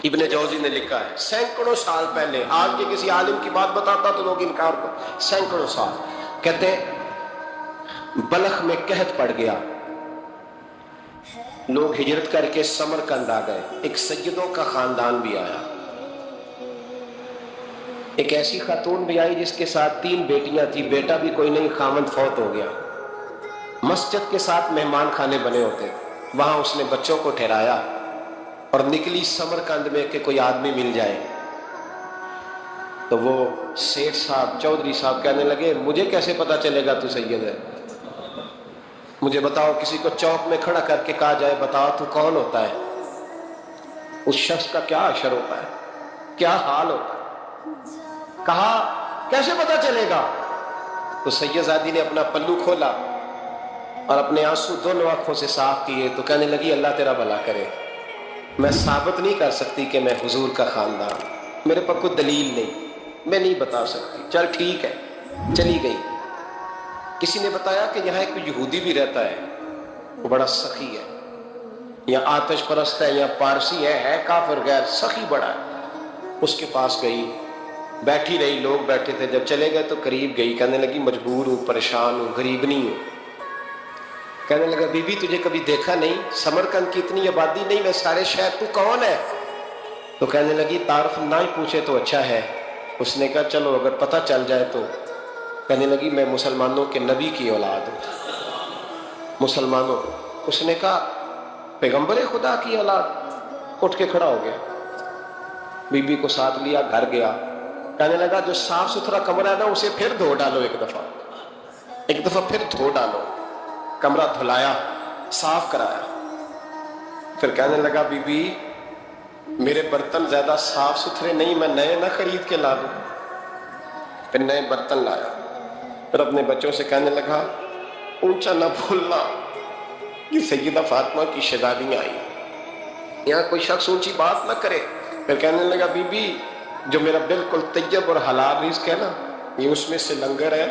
ابن جوزی نے لکھا ہے سینکڑوں سال پہلے، آج کے کسی عالم کی بات بتاتا تو لوگ انکار کرتے، سینکڑوں سال کہتے ہیں بلخ میں قحط پڑ گیا، لوگ ہجرت کر کے سمرقند آ گئے، ایک سیدوں کا خاندان بھی آیا، ایک ایسی خاتون بھی آئی جس کے ساتھ 3 بیٹیاں تھی، بیٹا بھی کوئی نہیں، خامند فوت ہو گیا، مسجد کے ساتھ مہمان خانے بنے ہوتے، وہاں اس نے بچوں کو ٹھہرایا اور نکلی سمرقند میں کہ کوئی آدمی مل جائے، تو وہ سیٹھ صاحب چودھری صاحب کہنے لگے مجھے کیسے پتا چلے گا تو سید ہے، مجھے بتاؤ، کسی کو چوک میں کھڑا کر کے کہا جائے بتاؤ تو کون ہوتا ہے، اس شخص کا کیا اشر ہوتا ہے، کیا حال ہوتا ہے، کہا کیسے پتا چلے گا، تو سیدزادی نے اپنا پلو کھولا اور اپنے آنسو دونوں آنکھوں سے صاف کیے تو کہنے لگی اللہ تیرا بھلا کرے، میں ثابت نہیں کر سکتی کہ میں حضور کا خاندان، میرے پر کوئی دلیل نہیں، میں نہیں بتا سکتی، چل ٹھیک ہے، چلی گئی۔ کسی نے بتایا کہ یہاں ایک یہودی بھی رہتا ہے، وہ بڑا سخی ہے، یا آتش پرست ہے یا پارسی ہے کافر غیر، سخی بڑا ہے، اس کے پاس گئی، بیٹھی رہی، لوگ بیٹھے تھے، جب چلے گئے تو قریب گئی، کہنے لگی مجبور ہوں، پریشان ہوں، غریب نہیں ہوں، کہنے لگا بی بی تجھے کبھی دیکھا نہیں، سمرقند کی اتنی آبادی نہیں، میں سارے شہر، تو کون ہے، تو کہنے لگی تعارف نہ ہی پوچھے تو اچھا ہے، اس نے کہا چلو اگر پتہ چل جائے تو، کہنے لگی میں مسلمانوں کے نبی کی اولاد ہوں، مسلمانوں، اس نے کہا پیغمبر خدا کی اولاد، اٹھ کے کھڑا ہو گیا، بی بی کو ساتھ لیا، گھر گیا، کہنے لگا جو صاف ستھرا کمرہ ہے نا اسے پھر دھو ڈالو، ایک دفعہ پھر دھو ڈالو، کمرہ دھلایا، صاف کرایا، پھر کہنے لگا بی بی میرے برتن زیادہ صاف ستھرے نہیں، میں نئے نہ خرید کے لا دوں، پھر نئے برتن لایا، پھر اپنے بچوں سے کہنے لگا اونچا نہ بھولنا، یہ سیدہ فاطمہ کی شہزادیاں آئی، یہاں کوئی شخص اونچی بات نہ کرے، پھر کہنے لگا بی بی جو میرا بالکل طیب اور حلال رزق ہے نا، یہ اس میں سے لنگر ہے،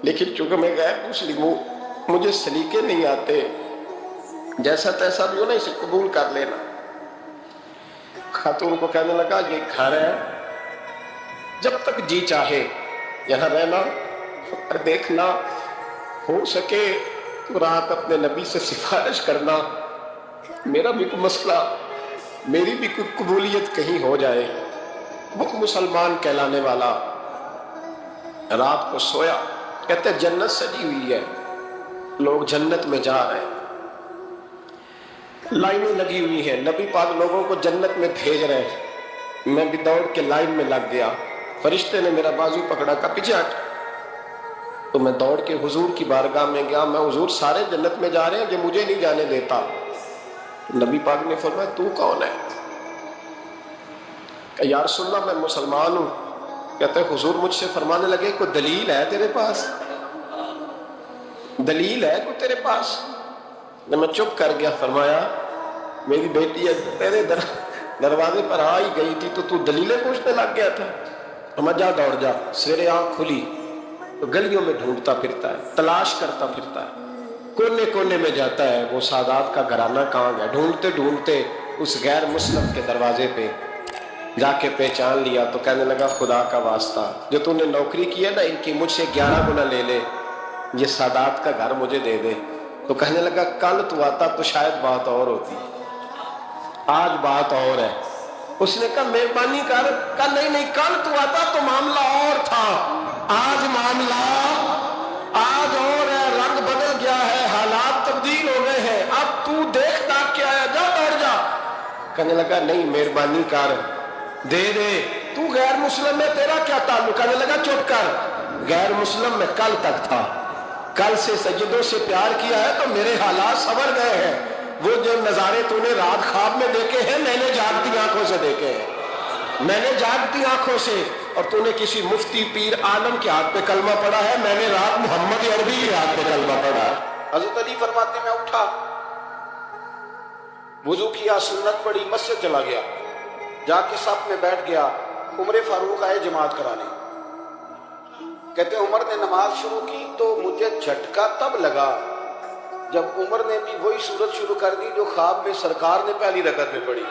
لیکن چونکہ میں غیر مسلم ہوں، مجھے سلیقے نہیں آتے، جیسا تیسا بھی ہو نا اسے قبول کر لینا۔ خاتون کو کہنے لگا یہ گھر ہے، جب تک جی چاہے یہاں رہنا، اور دیکھنا، ہو سکے تو رات اپنے نبی سے سفارش کرنا، میرا بھی کوئی مسئلہ، میری بھی کوئی قبولیت کہیں ہو جائے، وہ مسلمان کہلانے والا۔ رات کو سویا، کہتے جنت سجی ہوئی ہے، لوگ جنت میں جا رہے ہیں، لائنیں لگی ہوئی ہیں، نبی پاک لوگوں کو جنت میں بھیج رہے ہیں، میں بھی دوڑ کے لائن میں لگ گیا، فرشتے نے میرا بازو پکڑا، کہا پیچھے ہٹ، تو میں دوڑ کے حضور کی بارگاہ میں گیا، میں حضور سارے جنت میں جا رہے ہیں، یہ مجھے نہیں جانے دیتا، نبی پاک نے فرمایا تو کون ہے، کہ یا رسول اللہ میں مسلمان ہوں، کہتے ہیں حضور مجھ سے فرمانے لگے کوئی دلیل ہے تیرے پاس، دلیل ہے کوئی تیرے پاس، میں چپ کر گیا، فرمایا میری بیٹی تیرے دروازے پر آ ہی گئی تھی تو دلیلیں پوچھنے لگ گیا تھا، میں جا دوڑ جا، سویرے آنکھ کھلی تو گلیوں میں ڈھونڈتا پھرتا ہے، تلاش کرتا پھرتا ہے، کونے کونے میں جاتا ہے وہ سادات کا گھرانہ کہاں گیا، ڈھونڈتے ڈھونڈتے اس غیر مسلم کے دروازے پہ جا کے پہچان لیا، تو کہنے لگا خدا کا واسطہ جو تو نے نوکری کی ہے نا ان کی مجھ سے 11 گنا لے لے، یہ سادات کا گھر مجھے دے دے، تو کہنے لگا کل تو آتا تو شاید بات اور ہوتی، آج بات اور ہے، اس نے کہا مہربانی کر، کہا نہیں کل تو آتا تو معاملہ اور تھا، آج معاملہ آج اور ہے، رنگ بدل گیا ہے، حالات تبدیل ہو گئے ہیں، اب تو دیکھ تاک کے آیا، جا دوڑ جا، کہنے لگا نہیں مہربانی کر دے دے، تو غیر مسلم میں تیرا کیا تعلق، کہنے لگا چپ کر، غیر مسلم میں کل تک تھا، کل سے سجدوں سے پیار کیا ہے تو میرے حالات سنور گئے ہیں، وہ جو نظارے تو نے رات خواب میں دیکھے ہیں میں نے جاگتی آنکھوں سے دیکھے ہیں، میں نے جاگتی آنکھوں سے، اور تو نے کسی مفتی پیر عالم کے ہاتھ پہ کلمہ پڑھا ہے، میں نے رات محمد عربی کے ہاتھ پہ کلمہ پڑھا ہے۔ حضرت علی فرماتے میں اٹھا، وضو کیا، سنت پڑھی، مسجد چلا گیا، جا کے صف میں بیٹھ گیا، عمر فاروق آئے جماعت کرانے، کہتے عمر نے نماز شروع کی تو مجھے جھٹکا تب لگا جب عمر نے بھی وہی سورت شروع کر دی جو خواب میں سرکار نے پہلی رکعت میں پڑھی،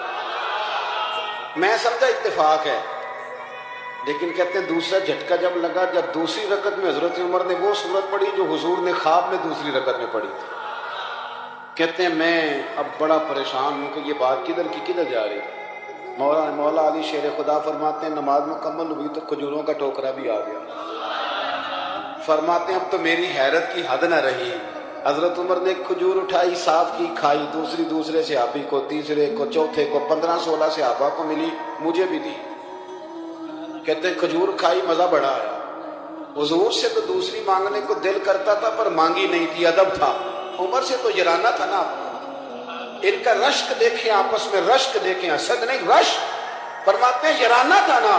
میں سمجھا اتفاق ہے، لیکن کہتے ہیں دوسرا جھٹکا جب لگا، جب دوسری رکعت میں حضرت عمر نے وہ سورت پڑھی جو حضور نے خواب میں دوسری رکعت میں پڑھی تھی۔ کہتے ہیں میں اب بڑا پریشان ہوں کہ یہ بات کدھر کی کدھر جا رہی ہے۔ مولا علی شیر خدا فرماتے ہیں نماز مکمل ہوئی تو کھجوروں کا ٹوکرا بھی آ گیا۔ فرماتے ہیں اب تو میری حیرت کی حد نہ رہی، حضرت عمر نے کھجور اٹھائی، صاف کی، کھائی، دوسرے صحابی کو، تیسرے کو، چوتھے کو، 15-16 صحابہ کو ملی، مجھے بھی دی۔ کہتے ہیں کھجور کھائی، مزہ بڑا آیا۔ حضور سے تو دوسری مانگنے کو دل کرتا تھا پر مانگی نہیں تھی، ادب تھا۔ عمر سے تو جرانا تھا نا، ان کا رشک دیکھیں، آپس میں رشک دیکھیں، حسد نہیں رشک۔ فرماتے ہیں جرانا تھا نا،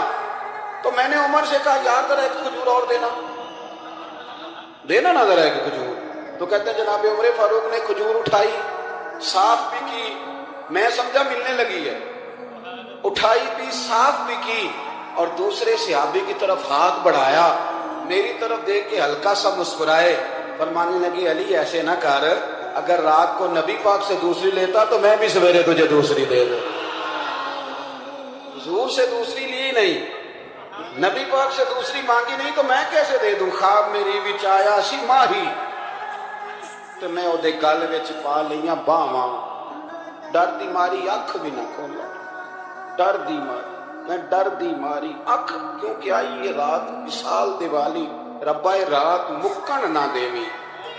تو میں نے عمر سے کہا یار ذرا ایک کھجور اور دینا نا ذرا ایک کھجور۔ تو کہتے ہیں جناب عمر فاروق نے کھجور اٹھائی، صاف بھی کی، میں سمجھا ملنے لگی ہے، اٹھائی بھی، صاف بھی کی، اور دوسرے صحابی کی طرف ہاتھ بڑھایا، میری طرف دیکھ کے ہلکا سا مسکرائے، فرمانے لگی علی ایسے نہ کر، اگر رات کو نبی پاک سے دوسری لیتا تو میں بھی سویرے تجھے دوسری دے دوں۔ حضور سے دوسری لی نہیں، نبی پاک سے دوسری مانگی نہیں، تو میں کیسے دے دوں؟ خواب میری وچ آیا سی ماہی تو میں اودے گل وچ پا لئیاں باواں، ڈر دی ماری اکھ بھی نہ کھولا، ڈر دی ماری، میں ڈر دی ماری اکھ، کیونکہ آئی یہ رات وصال دیوالی، ربا اے رات مکن نہ دیوی،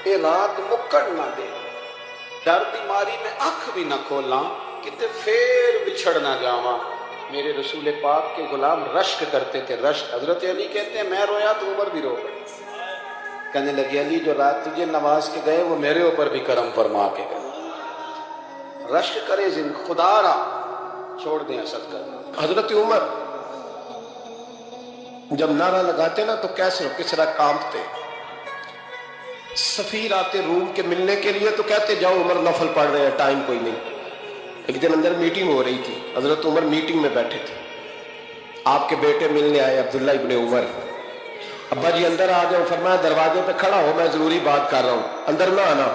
اے رات مکن نہ دے، ڈر دی ماری میں اکھ بھی نہ کھولا، کتے پھر بچھڑ نہ جاواں۔ میرے رسول پاک کے غلام رشک کرتے تھے، رشک۔ حضرت علی کہتے ہیں میں رویا تو عمر بھی رو گئے، کہنے لگے علی جو رات تجھے نواز کے گئے وہ میرے اوپر بھی کرم فرما کے گئے۔ رشک کرے خدا را، چھوڑ دیں حسد کرنا۔ حضرت عمر جب نعرہ لگاتے نا تو کیسے کس طرح کانپتے۔ سفیر آتے روم کے ملنے کے لیے تو کہتے جاؤ عمر نفل پڑھ رہے ہیں، ٹائم کوئی نہیں۔ ایک دن اندر میٹنگ ہو رہی تھی، حضرت عمر میٹنگ میں بیٹھے تھے، آپ کے بیٹے ملنے آئے عبداللہ ابن عمر، ابا جی اندر آ جاؤ، فرمایا دروازے پہ کھڑا ہو، میں ضروری بات کر رہا ہوں، اندر نہ آنا۔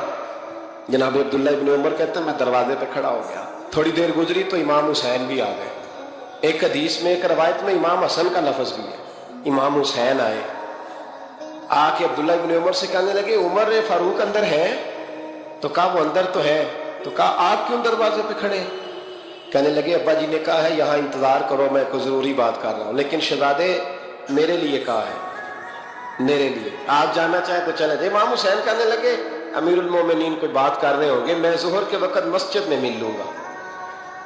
جناب عبداللہ ابن عمر کہتے ہیں میں دروازے پہ کھڑا ہو گیا، تھوڑی دیر گزری تو امام حسین بھی آ گئے۔ ایک حدیث میں ایک روایت میں امام حسن کا لفظ بھی ہے، امام حسین آئے، آ کے عبداللہ ابن عمر سے کہنے لگے عمر فاروق اندر ہے؟ تو کہا وہ اندر تو ہے۔ تو کہا آپ کیوں دروازے پہ کھڑے؟ کہنے لگے ابا جی نے کہا ہے یہاں انتظار کرو، میں کوئی ضروری بات کر رہا ہوں، لیکن شہزادے میرے لیے کہا ہے، میرے لیے آپ جانا چاہیں تو چلے جائیں۔ امام حسین کہنے لگے امیر المومنین کوئی بات کر رہے ہوں گے، میں ظہر کے وقت مسجد میں مل لوں گا،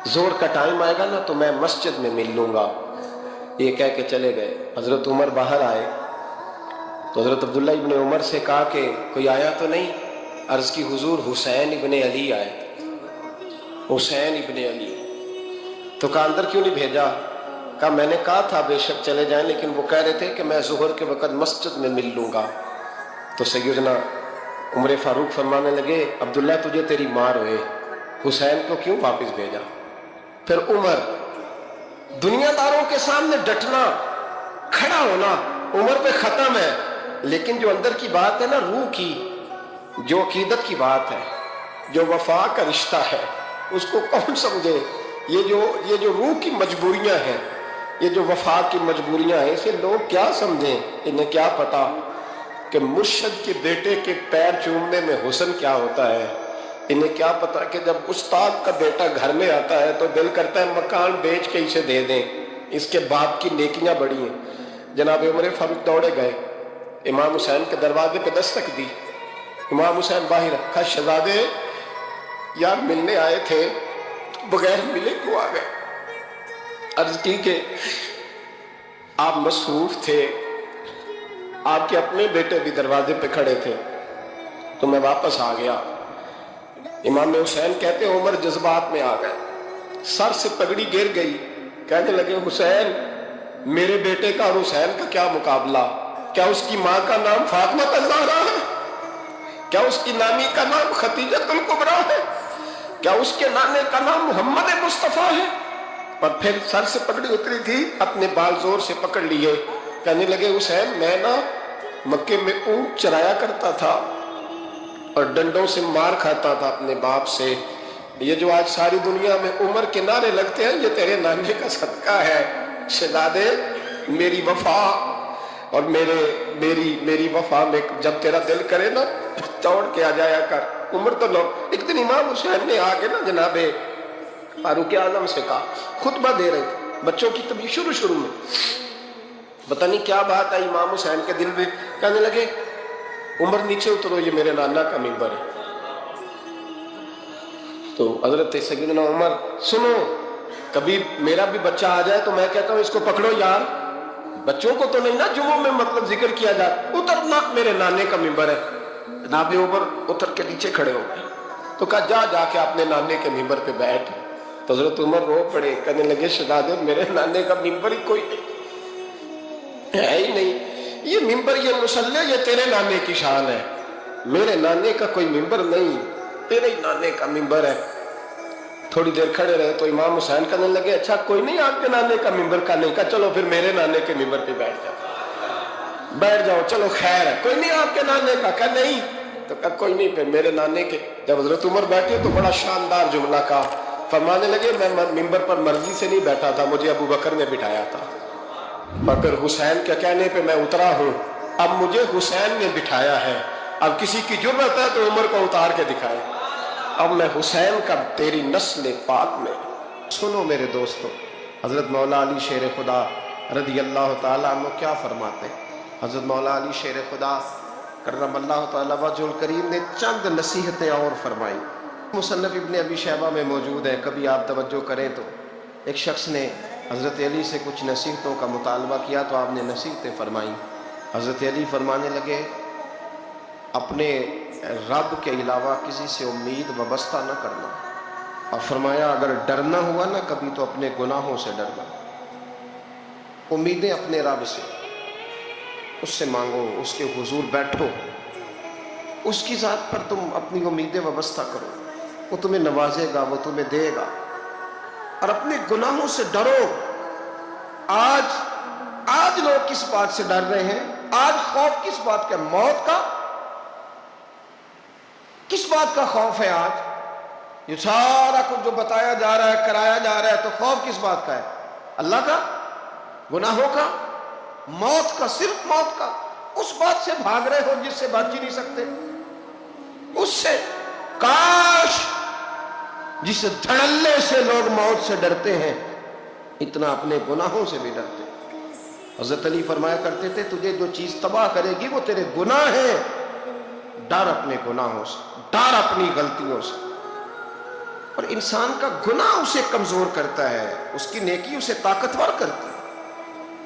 ظہر کا ٹائم آئے گا نا تو میں مسجد میں مل لوں گا۔ یہ کہہ کے چلے گئے۔ حضرت عمر باہر آئے تو حضرت عبداللہ ابن عمر سے کہا کہ کوئی آیا تو نہیں؟ عرض کی حضور حسین ابن علی آئے، حسین ابن علی۔ تو کہا اندر کیوں نہیں بھیجا؟ کہا میں نے کہا تھا بے شک چلے جائیں، لیکن وہ کہہ رہے تھے کہ میں ظہر کے وقت مسجد میں مل لوں گا۔ تو سیدنا عمر فاروق فرمانے لگے عبداللہ تجھے تیری ماں روئے، حسین کو کیوں واپس بھیجا؟ پھر عمر دنیا داروں کے سامنے ڈٹنا، کھڑا ہونا عمر پہ ختم ہے، لیکن جو اندر کی بات ہے نا، روح کی، جو عقیدت کی بات ہے، جو وفا کا رشتہ ہے، اس کو کون سمجھے؟ یہ جو روح کی مجبوریاں ہیں، یہ جو وفا کی مجبوریاں ہیں، اسے لوگ کیا سمجھیں؟ انہیں کیا پتا کہ مرشد کے بیٹے کے پیر چومنے میں حسن کیا ہوتا ہے؟ انہیں کیا پتا کہ جب استاد کا بیٹا گھر میں آتا ہے تو دل کرتا ہے مکان بیچ کے اسے دے دیں، اس کے باپ کی نیکیاں بڑی ہیں۔ جناب عمر فاروق دوڑے گئے، امام حسین کے دروازے پہ دستک دی، امام حسین باہر رکھا، شہزادے یار ملنے آئے تھے، بغیر ملے کیوں آ گئے؟ عرض کی کہ آپ مصروف تھے، آپ کے اپنے بیٹے بھی دروازے پہ کھڑے تھے، تو میں واپس آ گیا۔ امام حسین کہتے ہیں عمر جذبات میں آ گئے، سر سے پگڑی گر گئی، کہنے لگے حسین میرے بیٹے کا اور حسین کا کیا مقابلہ؟ کیا اس کی ماں کا نام فاطمہ الزہرا ہے؟ کیا اس کی نانی کا نام خدیجۃ الکبریٰ ہے؟ کیا اس کے نانے کا نام محمد مصطفیٰ ہے؟ اور پھر سر سے پگڑی اتری تھی، اپنے بال زور سے پکڑ لیے، کہنے لگے حسین میں نا مکے میں اونٹ چرایا کرتا تھا اور ڈنڈوں سے مار کھاتا تھا اپنے باپ سے، یہ جو آج ساری دنیا میں عمر کے نعرے لگتے ہیں یہ تیرے نانے کا صدقہ ہے شہزادے، میری وفا اور میری وفا میں جب تیرا دل کرے نا توڑ کے آ جایا کر۔ عمر تو لو، ایک دن امام حسین نے آ کے نا جناب فاروق اعظم سے کہا، خطبہ دے رہے تھے بچوں کی تبھی شروع میں، پتہ نہیں کیا بات آئی امام حسین کے دل میں، کہنے لگے عمر نیچے اترو، یہ میرے نانا کا منبر ہے۔ تو حضرت سیدنا عمر، سنو کبھی میرا بھی بچہ آ جائے تو میں کہتا ہوں اس کو پکڑو یار، بچوں کو تو نہیں نا جمعوں میں مطلب ذکر کیا جائے، اترنا میرے نانے کا منبر ہے۔ جناب عمر اتر کے نیچے کھڑے ہو گئے، تو کہا جا کے اپنے نانے کے منبر پہ بیٹھ۔ تو حضرت عمر رو پڑے، کہنے لگے شہزادے میرے نانے کا منبر ہی کوئی نہیں ہے ہی نہیں، یہ منبر یہ مصلی یہ تیرے نانے کی شان ہے، میرے نانے کا کوئی منبر نہیں، تیرے ہی نانے کا منبر ہے۔ تھوڑی دیر کھڑے رہے تو امام حسین کہنے لگے اچھا کوئی نہیں آپ کے نانے کا منبر کا؟ نہیں، کہا چلو پھر میرے نانے کے منبر پہ بیٹھ جاؤ، چلو خیر ہے، کوئی نہیں آپ کے نانے کا؟ کہا نہیں، تو کہا کوئی نہیں پھر میرے نانے کے۔ جب حضرت عمر بیٹھے تو بڑا شاندار جملہ کہا، فرمانے لگے میں منبر پر مرضی سے نہیں بیٹھا تھا، مجھے ابو بکر نے بٹھایا تھا، مگر حسین کے کہنے پہ میں اترا ہوں، اب مجھے حسین نے بٹھایا ہے، اب کسی کی جرأت ہے تو عمر کو اتار کے دکھائے، اب میں حسین کا تیری نسل پاک میں۔ سنو میرے دوستو، حضرت مولا علی شیر خدا رضی اللہ تعالیٰ عنہ کیا فرماتے ہیں؟ حضرت مولا علی شیر خدا کرم اللہ تعالیٰ وجہ الکریم نے چند نصیحتیں اور فرمائی، مصنف ابن ابی شیبہ میں موجود ہے، کبھی آپ توجہ کریں تو۔ ایک شخص نے حضرت علی سے کچھ نصیحتوں کا مطالبہ کیا تو آپ نے نصیحتیں فرمائیں۔ حضرت علی فرمانے لگے اپنے رب کے علاوہ کسی سے امید وابستہ نہ کرنا، اور فرمایا اگر ڈرنا ہوا نا کبھی تو اپنے گناہوں سے ڈرنا، امیدیں اپنے رب سے، اس سے مانگو، اس کے حضور بیٹھو، اس کی ذات پر تم اپنی امیدیں وابستہ کرو، وہ تمہیں نوازے گا، وہ تمہیں دے گا، اور اپنے گناہوں سے ڈرو۔ آج لوگ کس بات سے ڈر رہے ہیں؟ آج خوف کس بات کا؟ موت کا؟ کس بات کا خوف ہے آج؟ یہ سارا کچھ جو بتایا جا رہا ہے، کرایا جا رہا ہے، تو خوف کس بات کا ہے؟ اللہ کا؟ گناہوں کا؟ موت کا؟ صرف موت کا؟ اس بات سے بھاگ رہے ہو جس سے بچ ہی نہیں سکتے، اس سے۔ کاش جس دھڑلے سے لوگ موت سے ڈرتے ہیں اتنا اپنے گناہوں سے بھی ڈرتے۔ حضرت علی فرمایا کرتے تھے تجھے جو چیز تباہ کرے گی وہ تیرے گناہ ہیں، ڈر اپنے گناہوں سے، ڈر اپنی غلطیوں سے۔ اور انسان کا گناہ اسے کمزور کرتا ہے، اس کی نیکی اسے طاقتور کرتی ہے۔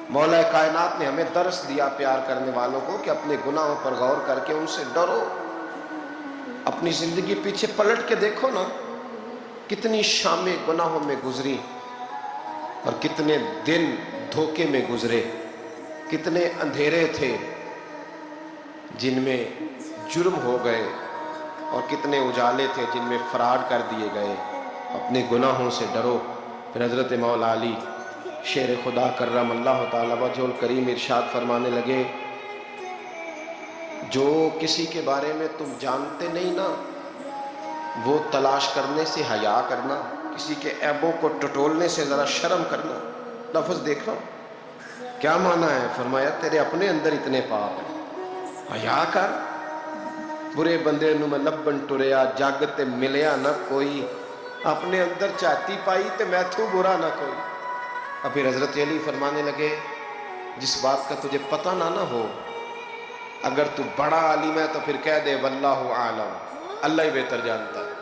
مولا کائنات نے ہمیں درس دیا پیار کرنے والوں کو کہ اپنے گناہوں پر غور کر کے ان سے ڈرو۔ اپنی زندگی پیچھے پلٹ کے دیکھو نا، کتنی شامیں گناہوں میں گزری اور کتنے دن دھوکے میں گزرے، کتنے اندھیرے تھے جن میں جرم ہو گئے، اور کتنے اجالے تھے جن میں فراڈ کر دیے گئے۔ اپنے گناہوں سے ڈرو۔ پھر حضرت مولا علی شیر خدا کرم اللہ تعالی وجہ الکریم ارشاد فرمانے لگے جو کسی کے بارے میں تم جانتے نہیں نا وہ تلاش کرنے سے حیا کرنا، کسی کے عیبوں کو ٹٹولنے سے ذرا شرم کرنا۔ لفظ دیکھنا کیا معنی ہے؟ فرمایا تیرے اپنے اندر اتنے پاپ ہیں، حیا کر۔ برے بندے نو میں لبن ٹریا جگ تے ملیا نہ کوئی، اپنے اندر چاہتی پائی تے میں تھو برا نہ کوئی۔ اور پھر حضرت علی فرمانے لگے جس بات کا تجھے پتہ نہ ہو، اگر تو بڑا عالم ہے تو پھر کہہ دے واللہ عالم، اللہ ہی بہتر جانتا ہے۔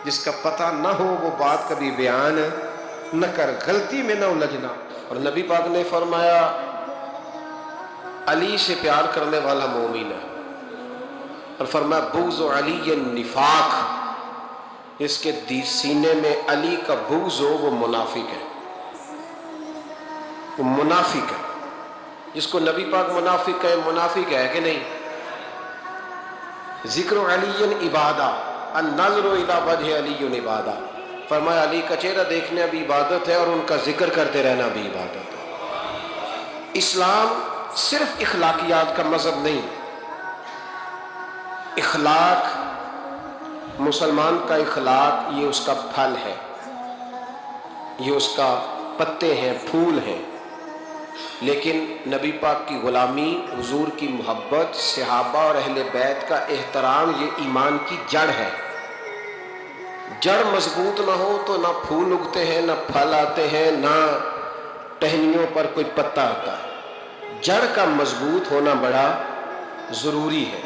جس کا پتہ نہ ہو وہ بات کبھی بیان نہ کر، غلطی میں نہ الجھنا۔ اور نبی پاک نے فرمایا علی سے پیار کرنے والا مومن ہے، اور فرمایا بغض علی نفاق، اس کے سینے میں علی کا بغض ہو وہ منافق ہے، وہ منافق ہے۔ جس کو نبی پاک منافق ہے، منافق ہے کہ نہیں؟ ذکر علی عبادہ، النظر الی وجہ علی عبادہ، فرمایا علی کا چہرہ دیکھنا بھی عبادت ہے اور ان کا ذکر کرتے رہنا بھی عبادت ہے۔ اسلام صرف اخلاقیات کا مذہب نہیں، اخلاق مسلمان کا اخلاق یہ اس کا پھل ہے، یہ اس کا پتے ہیں، پھول ہیں، لیکن نبی پاک کی غلامی، حضور کی محبت، صحابہ اور اہل بیت کا احترام یہ ایمان کی جڑ ہے۔ جڑ مضبوط نہ ہو تو نہ پھول اگتے ہیں، نہ پھل آتے ہیں، نہ ٹہنیوں پر کوئی پتا آتا ہے۔ جڑ کا مضبوط ہونا بڑا ضروری ہے۔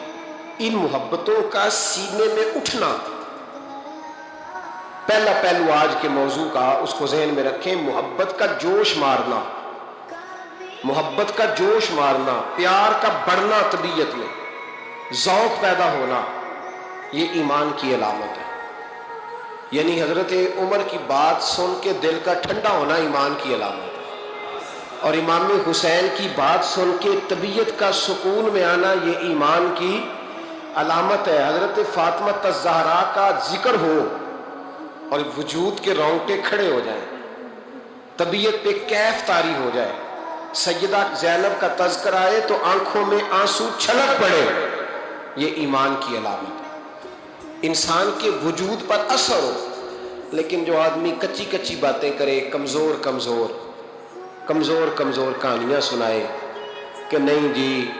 ان محبتوں کا سینے میں اٹھنا، پہلا پہلو آج کے موضوع کا اس کو ذہن میں رکھیں، محبت کا جوش مارنا، محبت کا جوش مارنا، پیار کا بڑھنا، طبیعت میں ذوق پیدا ہونا، یہ ایمان کی علامت ہے۔ یعنی حضرت عمر کی بات سن کے دل کا ٹھنڈا ہونا ایمان کی علامت ہے، اور امام حسین کی بات سن کے طبیعت کا سکون میں آنا یہ ایمان کی علامت ہے۔ حضرت فاطمہ الزہرا کا ذکر ہو اور وجود کے رونگٹے کھڑے ہو جائیں، طبیعت پہ کیف طاری ہو جائے، سیدہ زینب کا تذکر آئے تو آنکھوں میں آنسو چھلک پڑے، یہ ایمان کی علامت ہے۔ انسان کے وجود پر اثر ہو، لیکن جو آدمی کچی کچی باتیں کرے، کمزور کہانیاں سنائے کہ نہیں جی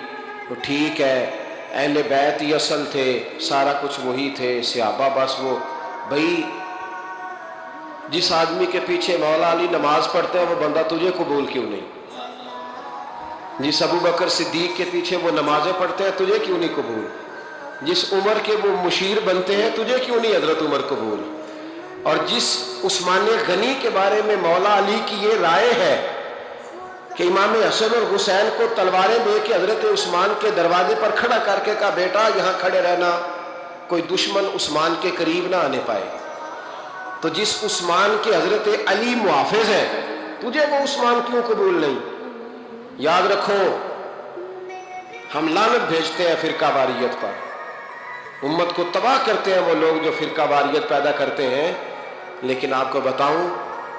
وہ ٹھیک ہے، اہل بیت ہی اصل تھے، سارا کچھ وہی تھے، صحابہ بس وہ، بھائی جس آدمی کے پیچھے مولا علی نماز پڑھتے ہیں وہ بندہ تجھے قبول کیوں نہیں؟ جس ابو بکر صدیق کے پیچھے وہ نمازیں پڑھتے ہیں تجھے کیوں نہیں قبول؟ جس عمر کے وہ مشیر بنتے ہیں تجھے کیوں نہیں حضرت عمر قبول؟ اور جس عثمان غنی کے بارے میں مولا علی کی یہ رائے ہے کہ امام حسن اور حسین کو تلواریں دے کے حضرت عثمان کے دروازے پر کھڑا کر کے کہا بیٹا یہاں کھڑے رہنا، کوئی دشمن عثمان کے قریب نہ آنے پائے، تو جس عثمان کے حضرت علی محافظ ہیں تجھے وہ عثمان کیوں قبول نہیں؟ یاد رکھو، ہم لعنت بھیجتے ہیں فرقہ واریت پر، امت کو تباہ کرتے ہیں وہ لوگ جو فرقہ واریت پیدا کرتے ہیں، لیکن آپ کو بتاؤں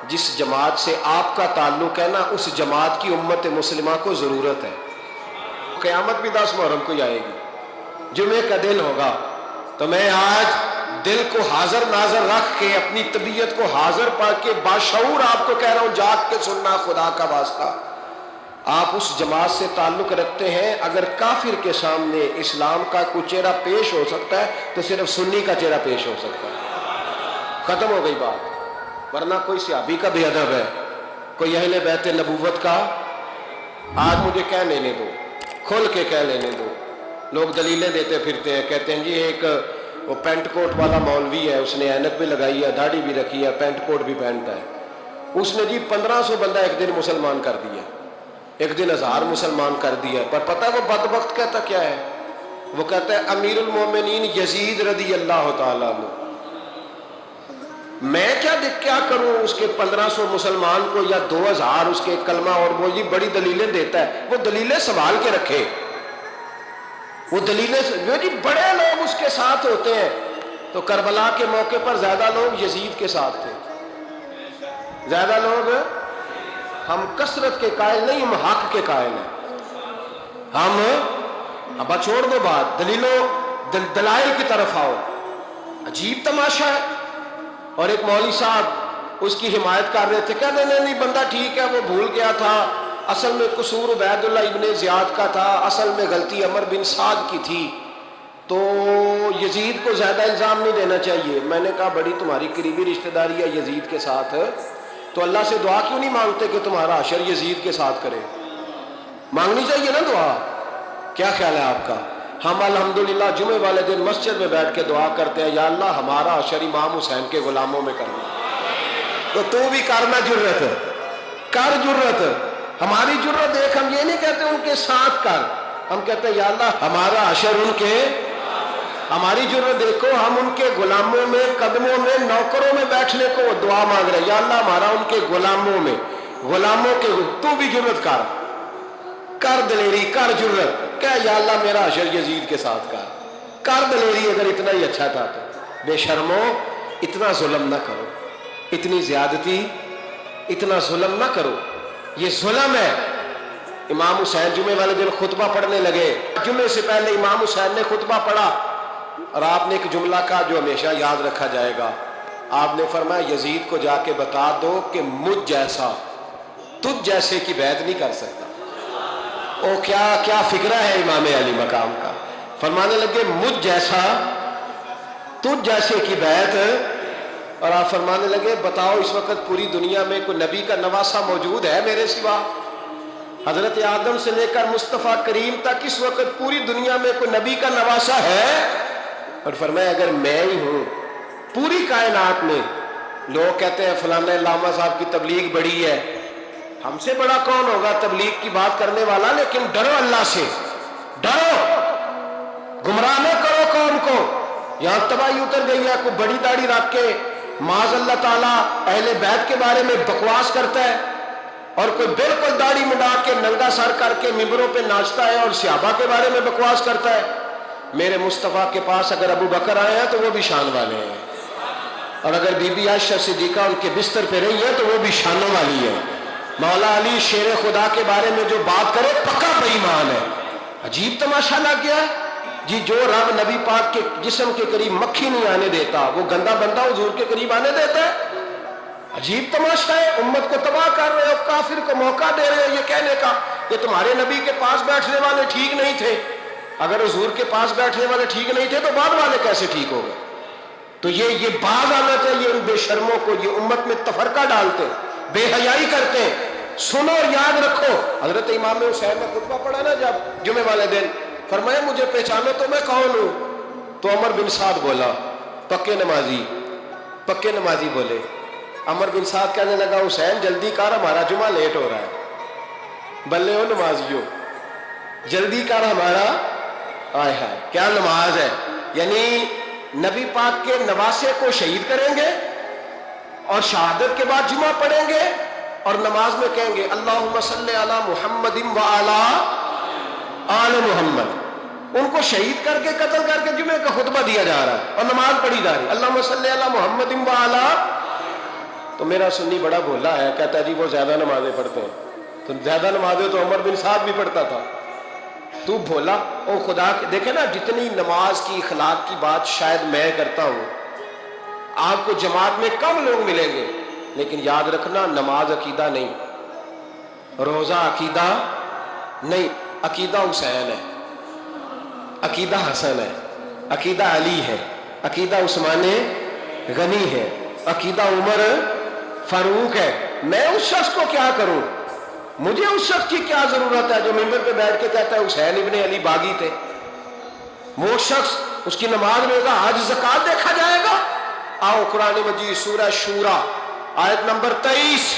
جس جماعت سے آپ کا تعلق ہے نا اس جماعت کی امت مسلمہ کو ضرورت ہے۔ قیامت بھی 10 محرم کو ہی آئے گی، جمعے کا دن ہوگا، تو میں آج دل کو حاضر ناظر رکھ کے اپنی طبیعت کو حاضر پا کے باشعور آپ کو کہہ رہا ہوں، جاگ کے سننا خدا کا واسطہ، آپ اس جماعت سے تعلق رکھتے ہیں، اگر کافر کے سامنے اسلام کا کوئی چہرہ پیش ہو سکتا ہے تو صرف سنی کا چہرہ پیش ہو سکتا ہے، ختم ہو گئی بات۔ ورنہ کوئی صحابی کا بے ادب ہے، کوئی اہل بیت نبوت کا، آج مجھے کہہ لینے دو، کھل کے کہہ لینے دو، لوگ دلیلیں دیتے پھرتے ہیں، کہتے ہیں جی ایک وہ پینٹ کوٹ والا مولوی ہے، اس نے اینک بھی لگائی ہے، داڑھی بھی رکھی ہے، پینٹ کوٹ بھی پہنتا ہے، اس نے جی 1500 بندہ ایک دن مسلمان کر دیا، ایک دن 1000 مسلمان کر دیا، پر پتہ ہے وہ بدبخت کہتا کیا ہے؟ وہ کہتا ہے امیر المومنین یزید رضی اللہ تعالیٰ عنہ، میں کیا کروں اس کے 1500 مسلمان کو یا 2000 اس کے کلمہ، اور وہ یہ بڑی دلیلیں دیتا ہے، وہ دلیلیں سنبھال کے رکھے، وہ دلیلیں جو جی بڑے لوگ اس کے ساتھ ہوتے ہیں، تو کربلا کے موقع پر زیادہ لوگ یزید کے ساتھ تھے، زیادہ لوگ، ہم کثرت کے قائل نہیں، ہم حق کے قائل ہیں، ہم اب چھوڑ دو بات، دلائل کی طرف آؤ۔ عجیب تماشا ہے، اور ایک مولوی صاحب اس کی حمایت کر رہے تھے، کہتے نہیں بندہ ٹھیک ہے، وہ بھول گیا تھا، اصل میں قصور عبید اللہ ابن زیاد کا تھا، اصل میں غلطی عمر بن سعد کی تھی، تو یزید کو زیادہ الزام نہیں دینا چاہیے۔ میں نے کہا بڑی تمہاری قریبی رشتہ داری ہے یزید کے ساتھ، تو اللہ سے دعا کیوں نہیں مانگتے کہ تمہارا حشر یزید کے ساتھ کرے؟ مانگنی چاہیے نا دعا، کیا خیال ہے آپ کا؟ ہم الحمدللہ جمعے والے دن مسجد میں بیٹھ کے دعا کرتے ہیں، یا اللہ ہمارا حشر امام حسین کے غلاموں میں کرنا، تو بھی کرنا، جرت کر، جرت ہماری جرت دیکھ، ہم یہ نہیں کہتے ان کے ساتھ کر، ہم کہتے ہیں یا اللہ ہمارا حشر ان کے، ہماری جرت دیکھو، ہم ان کے غلاموں میں، قدموں میں، نوکروں میں بیٹھنے کو دعا مانگ رہے ہیں، یا اللہ ہمارا ان کے غلاموں میں، غلاموں کے، تو بھی جرت کر دلیری، کر جرت، کہ یا اللہ میرا حشر یزید کے ساتھ کر دلیری، اگر اتنا ہی اچھا تھا تو۔ بے شرمو، اتنا ظلم نہ کرو، اتنی زیادتی، اتنا ظلم نہ کرو، یہ ظلم ہے۔ امام حسین جمعے والے دن خطبہ پڑھنے لگے، جمعے سے پہلے امام حسین نے خطبہ پڑھا، اور آپ نے ایک جملہ کہا جو ہمیشہ یاد رکھا جائے گا. آپ نے فرمایا یزید کو جا کے بتا دو کہ مجھ جیسا تجھ جیسے کی بیعت نہیں کر سکتا. او کیا فکرہ ہے امام علی مقام کا. فرمانے لگے مجھ جیسا تجھ جیسے کی بیعت. اور آپ فرمانے لگے بتاؤ اس وقت پوری دنیا میں کوئی نبی کا نواسا موجود ہے میرے سوا؟ حضرت آدم سے لے کر مصطفیٰ کریم تک اس وقت پوری دنیا میں کوئی نبی کا نواسا ہے؟ اور فرمایا اگر میں ہی ہوں پوری کائنات میں. لوگ کہتے ہیں فلانا علامہ صاحب کی تبلیغ بڑی ہے. ہم سے بڑا کون ہوگا تبلیغ کی بات کرنے والا؟ لیکن ڈرو اللہ سے، ڈرو، گمراہ نہ کرو قوم کو. یہاں تباہی اتر گئی ہے. کوئی بڑی داڑھی رکھ کے معاذ اللہ تعالیٰ اہل بیت کے بارے میں بکواس کرتا ہے، اور کوئی بالکل داڑھی منڈا کے ننگا سر کر کے ممبروں پہ ناچتا ہے اور صحابہ کے بارے میں بکواس کرتا ہے. میرے مصطفیٰ کے پاس اگر ابو بکر آئے ہیں تو وہ بھی شان والے ہیں، اور اگر بی بی عائشہ صدیقہ ان کے بستر پہ رہی ہے تو وہ بھی شانوں والی ہے. مولا علی شیر خدا کے بارے میں جو بات کرے پکا بے ایمان ہے. عجیب تماشا لگ گیا ہے جی. جو رب نبی پاک کے جسم کے قریب مکھی نہیں آنے دیتا وہ گندا بندہ حضور کے قریب آنے دیتا ہے؟ عجیب تماشا ہے. امت کو تباہ کر رہے ہو، کافر کو موقع دے رہے ہو یہ کہنے کا کہ تمہارے نبی کے پاس بیٹھنے والے ٹھیک نہیں تھے. اگر حضور کے پاس بیٹھنے والے ٹھیک نہیں تھے تو بعد والے کیسے ٹھیک ہو گئے؟ تو یہ باز آنا چاہیے ان بے شرموں کو. یہ امت میں تفرقہ ڈالتے، بے حیائی کرتے. سنو اور یاد رکھو، حضرت امام حسین نے خطبہ پڑھا نا جب جمعے والے دن، فرمایا مجھے پہچانو تو میں کون ہوں؟ تو عمر بن سعد بولا پکے نمازی بولے. عمر بن سعد کہنے لگا حسین جلدی کر ہمارا جمعہ لیٹ ہو رہا ہے. بلے ہو نمازیو، جلدی کر ہمارا. آئے ہائے کیا نماز ہے. یعنی نبی پاک کے نواسے کو شہید کریں گے اور شہادت کے بعد جمعہ پڑھیں گے اور نماز میں کہیں گے اللہم صلی علی محمد وعلی آل محمد. ان کو شہید کر کے قتل کر کے جمعے کا خطبہ دیا جا رہا ہے اور نماز پڑھی جا رہی ہے اللہم صلی علی محمد وعلی. تو میرا سنی بڑا بھولا ہے، کہتا ہے جی وہ زیادہ نمازیں پڑھتے ہیں. تو زیادہ نمازیں تو عمر بن سعد بھی پڑھتا تھا. تو بھولا او خدا کے. دیکھیں نا جتنی نماز کی اخلاق کی بات شاید میں کرتا ہوں، آپ کو جماعت میں کم لوگ ملیں گے، لیکن یاد رکھنا نماز عقیدہ نہیں، روزہ عقیدہ نہیں. عقیدہ حسین ہے، عقیدہ حسن ہے، عقیدہ علی ہے، عقیدہ عثمان غنی ہے، عقیدہ عمر فاروق ہے. میں اس شخص کو کیا کروں؟ مجھے اس شخص کی کیا ضرورت ہے جو ممبر پہ بیٹھ کے کہتا ہے حسین ابن علی باغی تھے؟ وہ شخص اس کی نماز میں ہوگا حج زکات دیکھا جائے گا. آؤ قرآن مجید سورہ شورا آیت نمبر 23،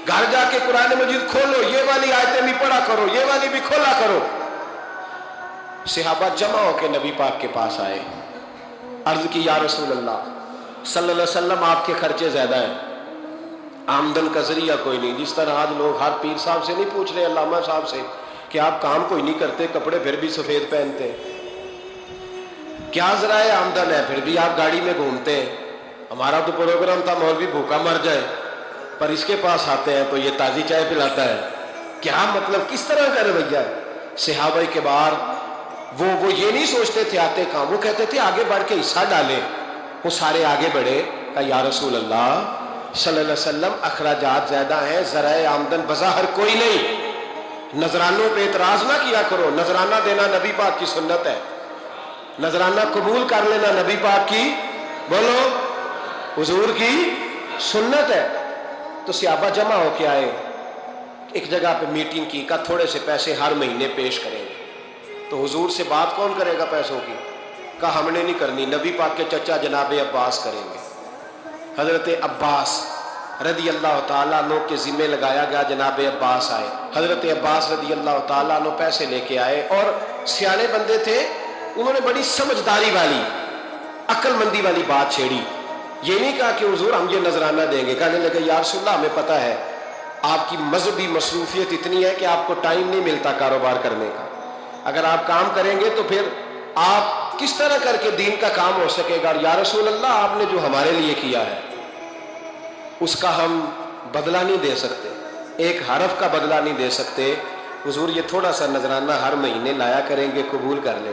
گھر جا کے قرآن مجید کھولو، یہ والی آیتیں بھی پڑھا کرو، یہ والی بھی کھولا کرو. صحابہ جمع ہو کے نبی پاک کے پاس آئے، عرض کی یا رسول اللہ صلی اللہ علیہ وسلم آپ کے خرچے زیادہ ہیں، آمدن کا ذریعہ کوئی نہیں. جس طرح آج لوگ ہر پیر صاحب سے نہیں پوچھ رہے، علامہ صاحب سے، کہ آپ کام کوئی نہیں کرتے، کپڑے پھر بھی سفید پہنتے ہیں، کیا ذرائع آمدن ہے، پھر بھی آپ گاڑی میں گھومتے ہیں. ہمارا تو پروگرام تھا مولوی بھوکا مر جائے، پر اس کے پاس آتے ہیں تو یہ تازی چائے پلاتا ہے. کیا مطلب، کس طرح کا رویہ ہے؟ صحابہ کے بار وہ یہ نہیں سوچتے تھے آتے کام، وہ کہتے تھے آگے بڑھ کے حصہ ڈالیں. وہ سارے آگے بڑھے، کہا یا رسول اللہ صلی اللہ علیہ وسلم اخراجات زیادہ ہیں، ذرائع آمدن بظاہر کوئی نہیں. نذرانوں پہ اعتراض نہ کیا کرو، نذرانہ دینا نبی پاک کی سنت ہے، نذرانہ قبول کر لینا نبی پاک کی، بولو، حضور کی سنت ہے. تو صحابہ جمع ہو کے آئے، ایک جگہ پہ میٹنگ کی، کہا تھوڑے سے پیسے ہر مہینے پیش کریں گے. تو حضور سے بات کون کرے گا پیسوں کی؟ کہا ہم نے نہیں کرنی، نبی پاک کے چچا جناب عباس کریں گے. حضرت عباس رضی اللہ تعالیٰ عنہ کے ذمہ لگایا گیا. جناب عباس آئے، حضرت عباس رضی اللہ تعالیٰ عنہ پیسے لے کے آئے، اور سیانے بندے تھے، انہوں نے بڑی سمجھداری والی، عقل مندی والی بات چھیڑی. یہ نہیں کہا کہ حضور ہم یہ نذرانہ دیں گے. کہنے لگے یا رسول اللہ ہمیں پتہ ہے آپ کی مذہبی مصروفیت اتنی ہے کہ آپ کو ٹائم نہیں ملتا کاروبار کرنے کا. اگر آپ کام کریں گے تو پھر آپ کس طرح کر کے دین کا کام ہو سکے گا. یا رسول اللہ آپ نے جو ہمارے لیے کیا ہے اس کا ہم بدلہ نہیں دے سکتے، ایک حرف کا بدلہ نہیں دے سکتے. حضور یہ تھوڑا سا نذرانہ ہر مہینے لایا کریں گے، قبول کر لیں.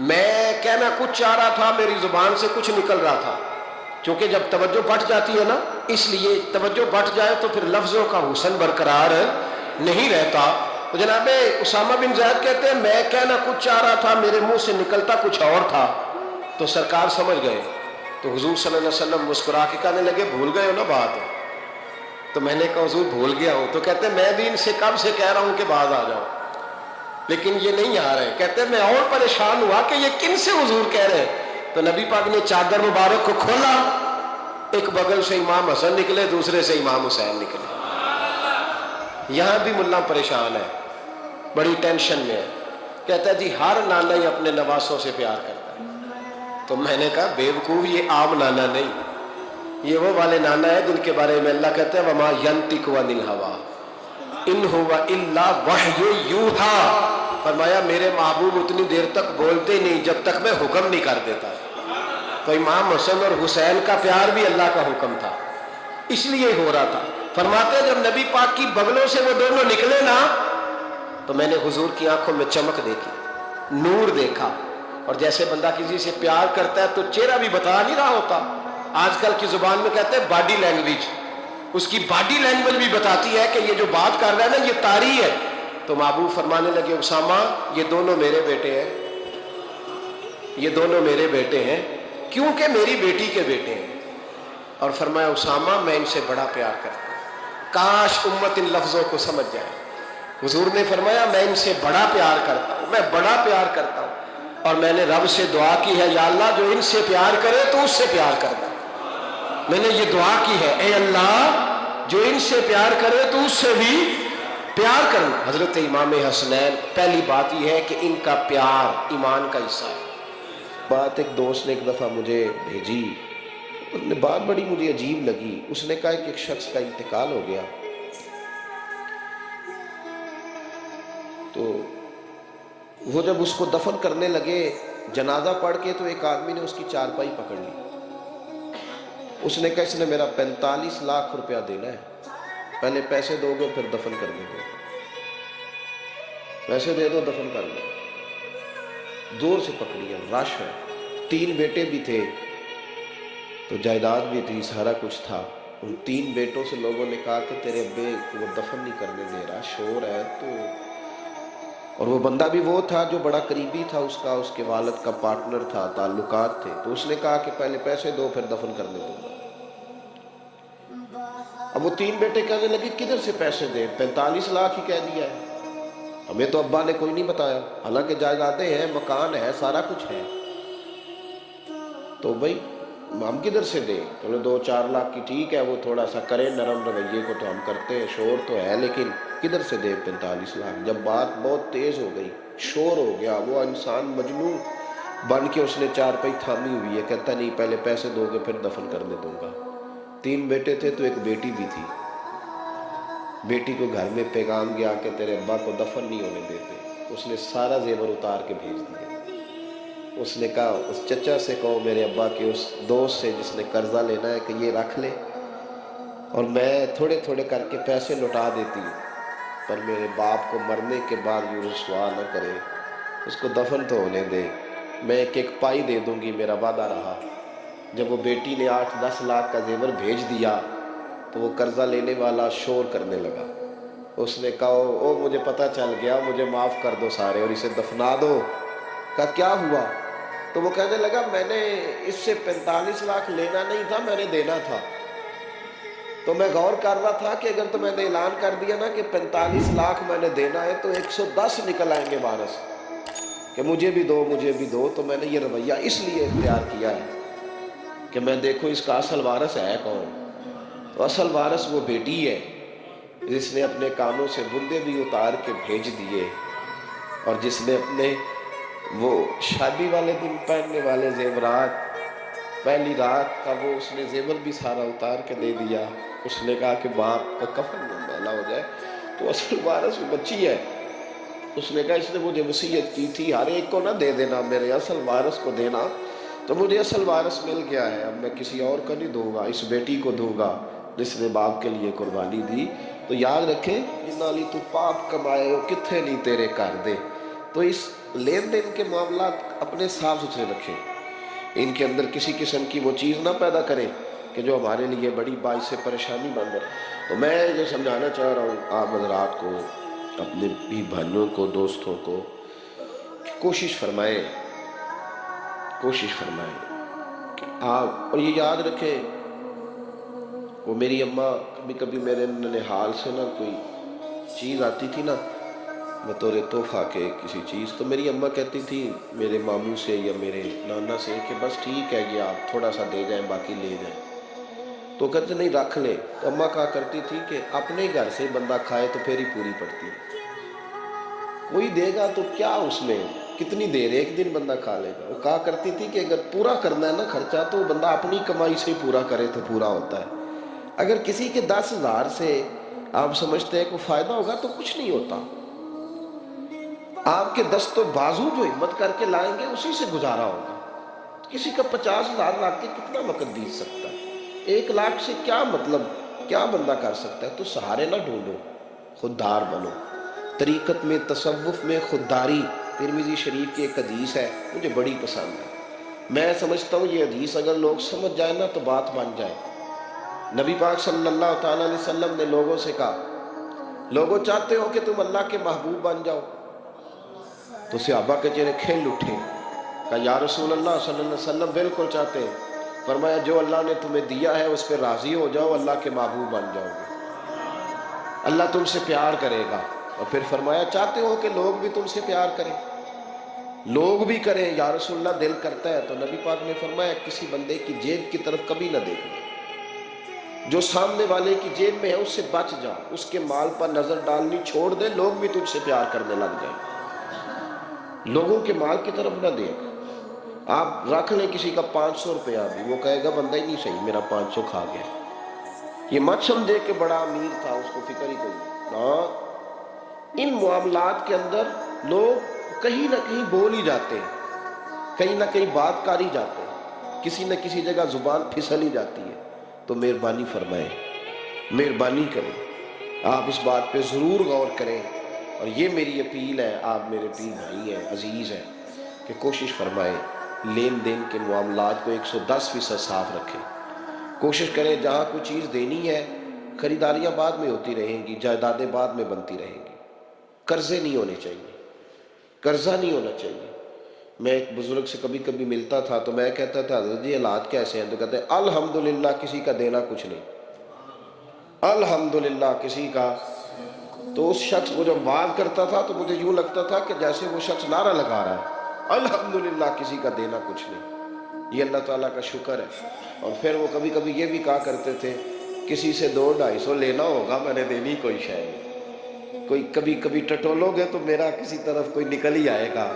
میں کہنا کچھ چاہ رہا تھا، میری زبان سے کچھ نکل رہا تھا، کیونکہ جب توجہ بٹ جاتی ہے نا، اس لیے توجہ بٹ جائے تو پھر لفظوں کا حسن برقرار نہیں رہتا۔ تو جناب اسامہ بن زید کہتے ہیں میں کہنا کچھ چاہ رہا تھا، میرے منہ سے نکلتا کچھ اور تھا، تو سرکار سمجھ گئے، تو حضور صلی اللہ علیہ وسلم مسکرا کے کہنے لگے بھول گئے ہو نا بات؟ تو میں نے کہا حضور بھول گیا ہوں۔ تو کہتے ہیں میں بھی ان سے کب سے کہہ رہا ہوں کہ باز آ جاؤ، لیکن یہ نہیں آ رہے۔ کہتے ہیں میں اور پریشان ہوا کہ یہ کن سے حضور کہہ رہے ہیں۔ تو نبی پاک نے چادر مبارک کو کھولا، ایک بغل سے امام حسن نکلے، دوسرے سے امام حسین نکلے۔ یہاں بھی ملا پریشان ہے، بڑی ٹینشن میں ہے، کہتا ہے جی ہر نانا ہی اپنے نواسوں سے پیار کرتا ہے۔ تو میں نے کہا بیوقوف، یہ عام نانا نہیں، یہ وہ والے نانا ہے جن کے بارے میں اللہ کہتا ہے وما ینطق عن الہویٰ ان ہوا الا وحی یوحیٰ، فرمایا میرے محبوب اتنی دیر تک بولتے نہیں جب تک میں حکم نہیں کر دیتا۔ تو امام حسن اور حسین کا پیار بھی اللہ کا حکم تھا، اس لیے ہو رہا تھا۔ فرماتے جب نبی پاک کی بغلوں سے وہ دونوں نکلے نا، تو میں نے حضور کی آنکھوں میں چمک دیکھی، نور دیکھا، اور جیسے بندہ کسی سے پیار کرتا ہے تو چہرہ بھی بتا نہیں رہا ہوتا، آج کل کی زبان میں کہتے ہیں باڈی لینگویج، اس کی باڈی لینگویج بھی بتاتی ہے کہ یہ جو بات کر رہا ہے نا یہ طاری ہے۔ تو محبوب فرمانے لگے اسامہ یہ دونوں میرے بیٹے ہیں، یہ دونوں میرے بیٹے ہیں کیونکہ میری بیٹی کے بیٹے ہیں۔ اور فرمایا اسامہ میں ان سے بڑا پیار کرتا ہوں، کاش امت ان لفظوں کو سمجھ جائے۔ حضور نے فرمایا میں ان سے بڑا پیار کرتا ہوں، میں بڑا پیار کرتا ہوں، اور میں نے رب سے دعا کی ہے یا اللہ جو ان سے پیار کرے تو اس سے پیار کرنا۔ میں نے یہ دعا کی ہے اے اللہ جو ان سے پیار کرے تو اس سے بھی پیار کرنا۔ حضرت امام حسنین، پہلی بات یہ ہے کہ ان کا پیار ایمان کا حصہ ہے۔ بات ایک دوست نے ایک دفعہ مجھے بھیجی، اس نے بات بڑی مجھے عجیب لگی۔ اس نے کہا کہ ایک شخص کا انتقال ہو گیا، تو وہ جب اس کو دفن کرنے لگے جنازہ پڑھ کے، تو ایک آدمی نے اس کی چارپائی پکڑ لی۔ اس نے کہا اس نے میرا 45 لاکھ روپیہ دینا ہے، پہلے پیسے دو گے پھر دفن کرنے دو، پیسے دے دو دفن کر لو۔ زور سے پکڑی ہے، رش ہے، 3 بیٹے بھی تھے، تو جائیداد بھی تھی، سارا کچھ تھا۔ ان 3 بیٹوں سے لوگوں نے کہا کہ تیرے ابے وہ دفن نہیں کرنے دے رہا، شور ہے تو۔ اور وہ بندہ بھی وہ تھا جو بڑا قریبی تھا اس کا، اس کے والد کا پارٹنر تھا، تعلقات تھے، تو اس نے کہا کہ پہلے پیسے دو پھر دفن کرنے دوں گا۔ اب وہ 3 بیٹے کہنے لگے کدھر سے پیسے دیں، 45 لاکھ ہی کہہ دیا ہے، ہمیں تو ابا نے کوئی نہیں بتایا، حالانکہ جائیدادیں ہیں، مکان ہے، سارا کچھ ہے، تو بھائی ہم کدھر سے دیں؟ چلو 2-4 لاکھ کی ٹھیک ہے، وہ تھوڑا سا کرے نرم رویے کو تو ہم کرتے ہیں، شور تو ہے، لیکن کدھر سے دیں 45 لاکھ؟ جب بات بہت تیز ہو گئی، شور ہو گیا، وہ انسان مجنون بن کے اس نے چارپائی تھامی ہوئی ہے، کہتا نہیں پہلے پیسے دو گے پھر دفن کرنے دوں گا۔ 3 بیٹے تھے تو ایک بیٹی بھی تھی، بیٹی کو گھر میں پیغام گیا کہ تیرے ابا کو دفن نہیں ہونے دیتے، اس نے سارا زیور اتار کے بھیج دیا۔ اس نے کہا اس چچا سے کہو میرے ابا کے اس دوست سے جس نے قرضہ لینا ہے کہ یہ رکھ لے، اور میں تھوڑے تھوڑے کر کے پیسے لوٹا دیتی ہوں، پر میرے باپ کو مرنے کے بعد یوں رسوا نہ کرے، اس کو دفن تو ہونے دے، میں ایک پائی دے دوں گی، میرا وعدہ رہا۔ جب وہ بیٹی نے 8-10 لاکھ کا زیور بھیج دیا تو وہ قرضہ لینے والا شور کرنے لگا، اس نے کہا او مجھے پتہ چل گیا، مجھے معاف کر دو سارے اور اسے دفنا دو۔ کہا کیا ہوا؟ تو وہ کہنے لگا میں نے اس سے 45 لاکھ لینا نہیں تھا، میں نے دینا تھا، تو میں غور کر رہا تھا کہ اگر تو میں نے اعلان کر دیا نا کہ 45 لاکھ میں نے دینا ہے تو 110 نکل آئیں گے وارث کہ مجھے بھی دو مجھے بھی دو، تو میں نے یہ رویہ اس لیے اختیار کیا ہے کہ میں دیکھوں اس کا اصل وارث ہے کون۔ تو اصل وارث وہ بیٹی ہے جس نے اپنے کانوں سے بندے بھی اتار کے بھیج دیے، اور جس نے اپنے وہ شادی والے دن پہننے والے زیورات، پہلی رات کا وہ اس نے زیور بھی سارا اتار کے دے دیا۔ اس نے کہا کہ باپ کا کفن نہ میلا ہو جائے، تو اصل وارث وہ بچی ہے۔ اس نے کہا اس نے مجھے وصیت کی تھی ہر ایک کو نہ دے دینا، میرے اصل وارث کو دینا، تو مجھے اصل وارث مل گیا ہے، اب میں کسی اور کو نہیں دوں گا، اس بیٹی کو دوں گا جس نے باپ کے لیے قربانی دی۔ تو یاد رکھیں جنہ لی تو پاپ کمائے ہو کتھے نہیں تیرے کر دے۔ تو تو اس لین دین کے معاملات اپنے صاف ستھرے رکھیں، ان کے اندر کسی قسم کی وہ چیز نہ پیدا کریں کہ جو ہمارے لیے بڑی باعث پریشانی بن رہے۔ تو میں یہ سمجھانا چاہ رہا ہوں آپ حضرات کو، اپنے بھی بھائیوں کو، دوستوں کو، کہ کوشش فرمائیں کہ آپ، اور یہ یاد رکھیں، وہ میری اماں کبھی کبھی میرے ننھیال سے نا کوئی چیز آتی تھی نا بطور تحفہ کے کسی چیز، تو میری اماں کہتی تھی میرے ماموں سے یا میرے نانا سے کہ بس ٹھیک ہے یہ آپ تھوڑا سا دے جائیں باقی لے جائیں، تو کہتے نہیں رکھ لیں۔ تو اماں کہا کرتی تھی کہ اپنے گھر سے بندہ کھائے تو پھر ہی پوری پڑتی ہے، کوئی دے گا تو کیا اس میں کتنی دیر، ایک دن بندہ کھا لے گا۔ وہ کہا کرتی تھی کہ اگر پورا کرنا ہے نا خرچہ تو بندہ اپنی کمائی سے پورا کرے تو پورا ہوتا ہے، اگر کسی کے 10,000 سے آپ سمجھتے ہیں کوئی فائدہ ہوگا تو کچھ نہیں ہوتا۔ آپ کے دست و بازو جو ہمت کر کے لائیں گے اسی سے گزارا ہوگا۔ کسی کا 50,000 لا کے کتنا وقت بیت سکتا ہے، 1,00,000 سے کیا مطلب، کیا بندہ کر سکتا ہے؟ تو سہارے نہ ڈھونڈو، خوددار بنو۔ طریقت میں، تصوف میں خودداری، ترمذی شریف کی ایک حدیث ہے مجھے بڑی پسند ہے، میں سمجھتا ہوں یہ حدیث اگر لوگ سمجھ جائیں نا تو بات بن جائے۔ نبی پاک صلی اللہ تعالیٰ علیہ وسلم نے لوگوں سے کہا لوگوں چاہتے ہو کہ تم اللہ کے محبوب بن جاؤ؟ تو صحابہ کے چہرے کھل اٹھے، کہا یا رسول اللہ صلی اللہ علیہ وسلم بالکل چاہتے ہیں۔ فرمایا جو اللہ نے تمہیں دیا ہے اس پہ راضی ہو جاؤ، اللہ کے محبوب بن جاؤ گے، اللہ تم سے پیار کرے گا۔ اور پھر فرمایا چاہتے ہو کہ لوگ بھی تم سے پیار کریں؟ لوگ بھی کریں یا رسول اللہ، دل کرتا ہے۔ تو نبی پاک نے فرمایا کسی بندے کی جیب کی طرف کبھی نہ دیکھنا، جو سامنے والے کی جیب میں ہے اس سے بچ جا، اس کے مال پر نظر ڈالنی چھوڑ دے، لوگ بھی تجھ سے پیار کرنے لگ جائیں۔ لوگوں کے مال کی طرف نہ دیکھ۔ آپ رکھ لیں کسی کا 500 روپیہ بھی، وہ کہے گا بندہ ہی نہیں صحیح، میرا 500 کھا گیا، یہ مت سمجھے کہ بڑا امیر تھا اس کو فکر ہی کوئی نہ۔ ان معاملات کے اندر لوگ کہیں نہ کہیں بول ہی جاتے ہیں، کہیں نہ کہیں بات کر ہی جاتے ہیں، کسی نہ کسی جگہ زبان پھسل ہی جاتی ہے۔ تو مہربانی فرمائیں، مہربانی کریں، آپ اس بات پہ ضرور غور کریں، اور یہ میری اپیل ہے، آپ میرے پیر بھائی ہیں، عزیز ہیں، کہ کوشش فرمائیں لین دین کے معاملات کو 110% صاف رکھیں۔ کوشش کریں جہاں کوئی چیز دینی ہے، خریداریاں بعد میں ہوتی رہیں گی، جائیدادیں بعد میں بنتی رہیں گی، قرضے نہیں ہونے چاہیے، قرضہ نہیں ہونا چاہیے۔ میں ایک بزرگ سے کبھی کبھی ملتا تھا تو میں کہتا تھا حضرت جی حالات کیسے ہیں؟ تو کہتے ہیں الحمدللہ کسی کا دینا کچھ نہیں، الحمدللہ کسی کا۔ تو اس شخص وہ جب بات کرتا تھا تو مجھے یوں لگتا تھا کہ جیسے وہ شخص نعرہ لگا رہا ہے الحمدللہ کسی کا دینا کچھ نہیں، یہ اللہ تعالیٰ کا شکر ہے۔ اور پھر وہ کبھی کبھی یہ بھی کہا کرتے تھے کسی سے 200-250 لینا ہوگا میں نے دینی کوئی شے نہیں، کوئی کبھی کبھی ٹٹولو گے تو میرا کسی طرف کوئی نکل ہی آئے گا،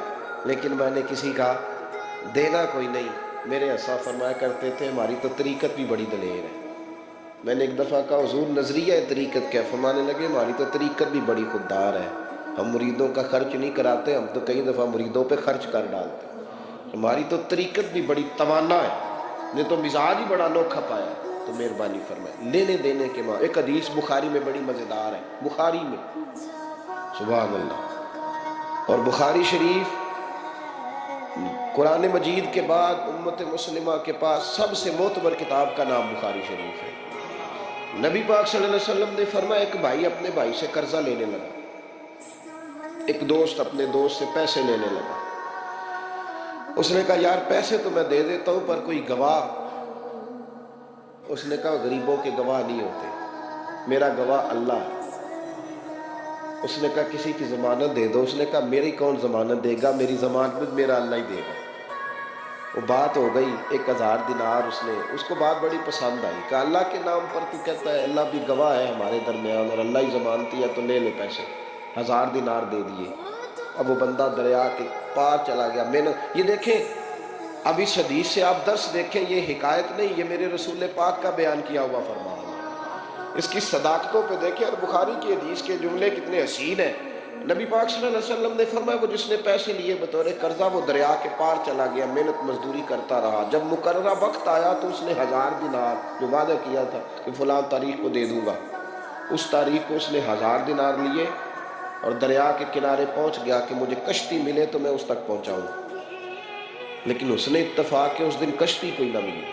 لیکن میں نے کسی کا دینا کوئی نہیں۔ میرے اسا فرمایا کرتے تھے ہماری تو طریقت بھی بڑی دلیر ہے۔ میں نے ایک دفعہ کہا حضور نظریہ طریقت کیا؟ فرمانے لگے ہماری تو طریقت بھی بڑی خوددار ہے، ہم مریدوں کا خرچ نہیں کراتے، ہم تو کئی دفعہ مریدوں پہ خرچ کر ڈالتے، ہماری تو طریقت بھی بڑی توانا ہے، نے تو مزاج ہی بڑا انوکھا پایا ہے۔ تو مہربانی فرمائے لینے دینے کے ماں ایک حدیث بخاری میں بڑی مزیدار ہے، بخاری میں، سبحان اللہ۔ اور بخاری شریف قرآن مجید کے بعد امت مسلمہ کے پاس سب سے معتبر کتاب کا نام بخاری شریف ہے۔ نبی پاک صلی اللہ علیہ وسلم نے فرمایا ایک بھائی اپنے بھائی سے قرضہ لینے لگا، ایک دوست اپنے دوست سے پیسے لینے لگا، اس نے کہا یار پیسے تو میں دے دیتا ہوں پر کوئی گواہ، اس نے کہا غریبوں کے گواہ نہیں ہوتے، میرا گواہ اللہ ہے۔ اس نے کہا کسی کی ضمانت دے دو، اس نے کہا میری کون ضمانت دے گا، میری ضمانت میرا اللہ ہی دے گا۔ وہ بات ہو گئی 1000 دینار، اس کو بات بڑی پسند آئی، کہ اللہ کے نام پر تو کہتا ہے اللہ بھی گواہ ہے ہمارے درمیان اور اللہ ہی ضمانتی ہے، تو لے لے پیسے، 1000 دینار دے دیے۔ اب وہ بندہ دریا کے پار چلا گیا۔ میں نے یہ دیکھیں، اب اس حدیث سے آپ درس دیکھیں، یہ حکایت نہیں، یہ میرے رسول پاک کا بیان کیا ہوا فرمان ہے، اس کی صداقتوں پہ دیکھیں۔ اور بخاری کی حدیث کے جملے کتنے حسین ہیں۔ نبی پاک صلی اللہ علیہ وسلم نے فرمایا وہ جس نے پیسے لیے بطور قرضہ وہ دریا کے پار چلا گیا، محنت مزدوری کرتا رہا، جب مقررہ وقت آیا تو اس نے 1000 دینار جو وعدہ کیا تھا کہ فلاں تاریخ کو دے دوں گا، اس تاریخ کو اس نے 1000 دینار لیے اور دریا کے کنارے پہنچ گیا کہ مجھے کشتی ملے تو میں اس تک پہنچاؤں، لیکن اس نے اتفاق کہ اس دن کشتی کوئی نہ ملی،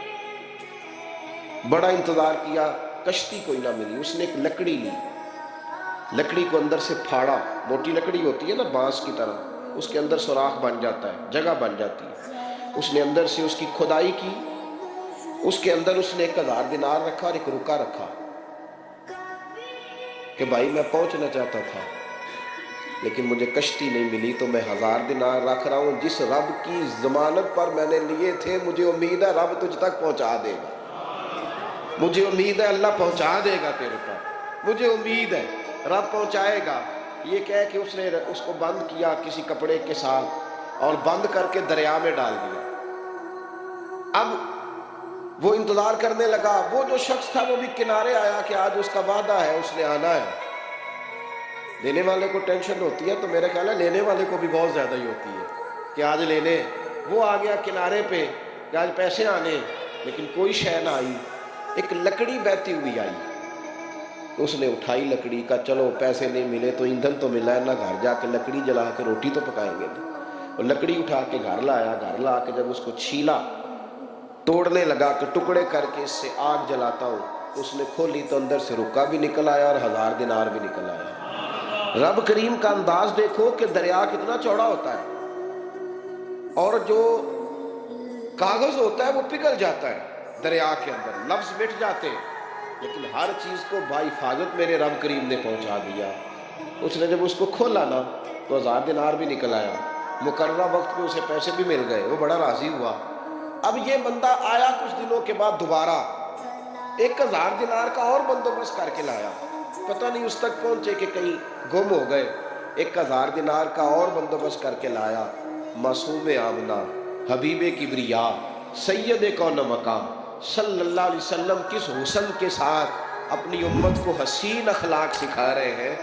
بڑا انتظار کیا، کشتی کوئی نہ ملی۔ اس نے ایک لکڑی لی، لکڑی کو اندر سے پھاڑا، موٹی لکڑی ہوتی ہے نا بانس کی طرح، اس کے اندر سوراخ بن جاتا ہے، جگہ بن جاتی ہے، اس نے اندر سے اس کی کھدائی کی، اس کے اندر اس نے 1000 دینار رکھا اور ایک رکا رکھا کہ بھائی میں پہنچنا چاہتا تھا لیکن مجھے کشتی نہیں ملی تو میں 1000 دینار رکھ رہا ہوں، جس رب کی ضمانت پر میں نے لیے تھے مجھے امید ہے رب تجھ تک پہنچا دے گا، مجھے امید ہے اللہ پہنچا دے گا تیرے تک، مجھے امید ہے رب پہنچائے گا۔ یہ کہہ کہ اس نے اس کو بند کیا کسی کپڑے کے ساتھ اور بند کر کے دریا میں ڈال دیا۔ اب وہ انتظار کرنے لگا، وہ جو شخص تھا وہ بھی کنارے آیا کہ آج اس کا وعدہ ہے، اس نے آنا ہے۔ دینے والے کو ٹینشن ہوتی ہے تو میرا خیال ہے لینے والے کو بھی بہت زیادہ ہی ہوتی ہے کہ آج لینے، وہ آ گیا کنارے پہ کہ آج پیسے آنے، لیکن کوئی شے نہ آئی، ایک لکڑی بہتی ہوئی آئی، اس نے اٹھائی لکڑی کا، چلو پیسے نہیں ملے تو ایندھن تو ملا ہے نا، گھر جا کے لکڑی جلا کے روٹی تو پکائیں گے نا، اور لکڑی اٹھا کے گھر لایا، گھر لا کے جب اس کو چھیلا، توڑنے لگا کہ ٹکڑے کر کے اس سے آگ جلاتا ہوں، اس نے کھولی تو اندر سے رکا بھی نکل آیا اور 1000 دینار بھی نکل آیا۔ رب کریم کا انداز دیکھو کہ دریا کتنا چوڑا ہوتا ہے اور جو کاغذ ہوتا ہے وہ پگھل جاتا ہے دریا کے اندر، لفظ مٹ جاتے ہیں، لیکن ہر چیز کو بحفاظت میرے رب کریم نے پہنچا دیا۔ اس نے جب اس کو کھولا نا تو 1000 دینار بھی نکل آیا، مقررہ وقت میں اسے پیسے بھی مل گئے، وہ بڑا راضی ہوا۔ اب یہ بندہ آیا کچھ دنوں کے بعد دوبارہ 1000 دینار کا اور بندوبست کر کے لایا، پتہ نہیں اس تک پہنچے کہ کہیں گم ہو گئے، 1000 دینار کا اور بندوبست کر کے لایا۔ معصوم آمنہ، حبیب کبریا، سید کون مقام صلی اللہ علیہ وسلم کس حسن کے ساتھ اپنی امت کو حسین اخلاق سکھا رہے ہیں۔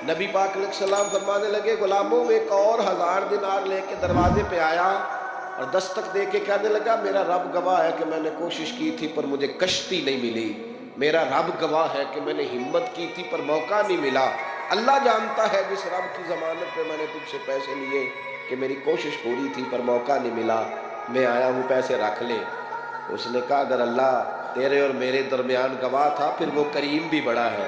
نبی پاک علیہ السلام فرمانے لگے غلاموں میں ایک اور 1000 دینار لے کے دروازے پہ آیا اور دستک دے کے کہنے لگا میرا رب گواہ ہے کہ میں نے کوشش کی تھی پر مجھے کشتی نہیں ملی، میرا رب گواہ ہے کہ میں نے ہمت کی تھی پر موقع نہیں ملا، اللہ جانتا ہے جس رب کی ضمانت پہ میں نے تجھ سے پیسے لیے کہ میری کوشش پوری تھی پر موقع نہیں ملا، میں آیا ہوں پیسے رکھ لے۔ اس نے کہا اگر اللہ تیرے اور میرے درمیان گواہ تھا پھر وہ کریم بھی بڑا ہے،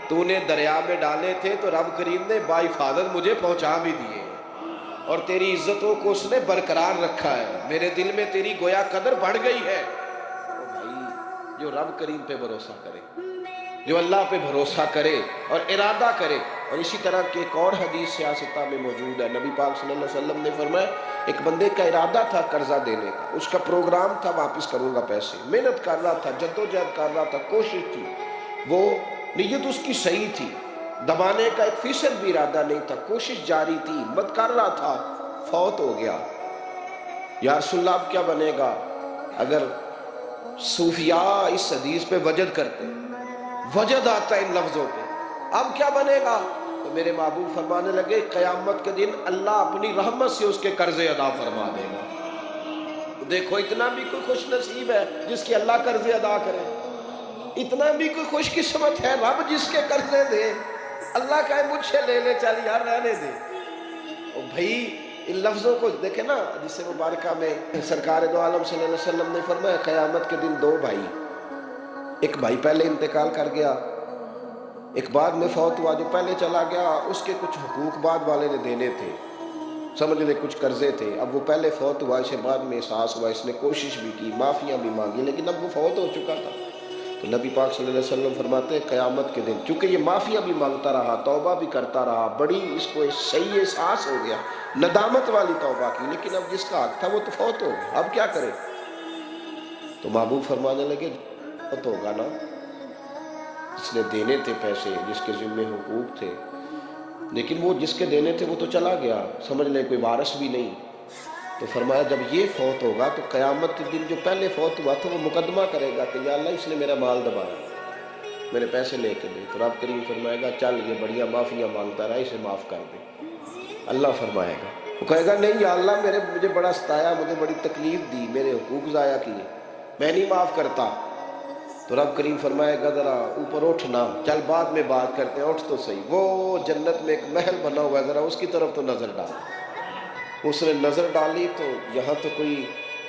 تو نے دریا میں ڈالے تھے تو رب کریم نے بحفاظت مجھے پہنچا بھی دیے اور تیری عزتوں کو اس نے برقرار رکھا ہے، میرے دل میں تیری گویا قدر بڑھ گئی ہے۔ تو بھائی جو رب کریم پہ بھروسہ کرے، جو اللہ پہ بھروسہ کرے اور ارادہ کرے، اور اسی طرح کی ایک اور حدیث سیاستہ میں موجود ہے، نبی پاک صلی اللہ علیہ وسلم نے فرمایا ایک بندے کا ارادہ تھا قرضہ دینے کا، اس کا پروگرام تھا واپس کروں گا پیسے، محنت کر رہا تھا، جدوجہد کر رہا تھا، کوشش تھی، وہ نیت اس کی صحیح تھی، دبانے کا 1% بھی ارادہ نہیں تھا، کوشش جاری تھی، ہمت کر رہا تھا، فوت ہو گیا۔ یا رسول اللہ اب کیا بنے گا؟ اگر صوفیاء اس حدیث پہ وجد کرتے، وجد آتا ہے ان لفظوں پہ، اب کیا بنے گا؟ تو میرے محبوب فرمانے لگے قیامت کے دن اللہ اپنی رحمت سے اس کے قرضے ادا فرما دے گا۔ دیکھو اتنا بھی کوئی خوش نصیب ہے جس کے اللہ قرضے ادا کرے، اتنا بھی کوئی خوش قسمت ہے رب جس کے قرضے دے، اللہ کہے مجھ سے لے لے چل یار رہنے دے۔ اور بھائی ان لفظوں کو دیکھیں نا، جس سے مبارکہ میں سرکار دو عالم صلی اللہ علیہ وسلم نے فرمایا قیامت کے دن 2 بھائی، ایک بھائی پہلے انتقال کر گیا، ایک بعد میں فوت ہوا، جو پہلے چلا گیا اس کے کچھ حقوق بعد والے نے دینے تھے، سمجھ لے کچھ قرضے تھے، اب وہ پہلے فوت ہوا، اسے بعد میں احساس ہوا، اس نے کوشش بھی کی، معافیاں بھی مانگی، لیکن اب وہ فوت ہو چکا تھا۔ تو نبی پاک صلی اللہ علیہ وسلم فرماتے ہیں قیامت کے دن چونکہ یہ معافیاں بھی مانگتا رہا، توبہ بھی کرتا رہا، بڑی اس کو صحیح احساس ہو گیا، ندامت والی توبہ کی، لیکن اب جس کا حق تھا وہ تو فوت ہو گیا، اب کیا کرے؟ تو محبوب فرمانے لگے فوت ہوگا نا، جس نے دینے تھے پیسے، جس کے ذمہ حقوق تھے، لیکن وہ جس کے دینے تھے وہ تو چلا گیا، سمجھ لے کوئی وارث بھی نہیں۔ تو فرمایا جب یہ فوت ہوگا تو قیامت کے دن جو پہلے فوت ہوا تھا وہ مقدمہ کرے گا کہ یا اللہ اس نے میرا مال دبایا، میرے پیسے لے کے دے، تو رب کریم فرمائے گا چل یہ بڑھیا معافیاں مانگتا رہا، اسے معاف کر دے۔ اللہ فرمائے گا، وہ کہے گا نہیں یا اللہ مجھے بڑا ستایا، مجھے بڑی تکلیف دی، میرے حقوق ضائع کیے، میں نہیں معاف کرتا۔ تو رب کریم فرمائے گا ذرا اوپر اٹھنا، چل بعد میں بات کرتے ہیں، اٹھ تو صحیح، وہ جنت میں ایک محل بنا ہوا ہے، ذرا اس کی طرف تو نظر ڈال۔ اس نے نظر ڈالی تو یہاں تو کوئی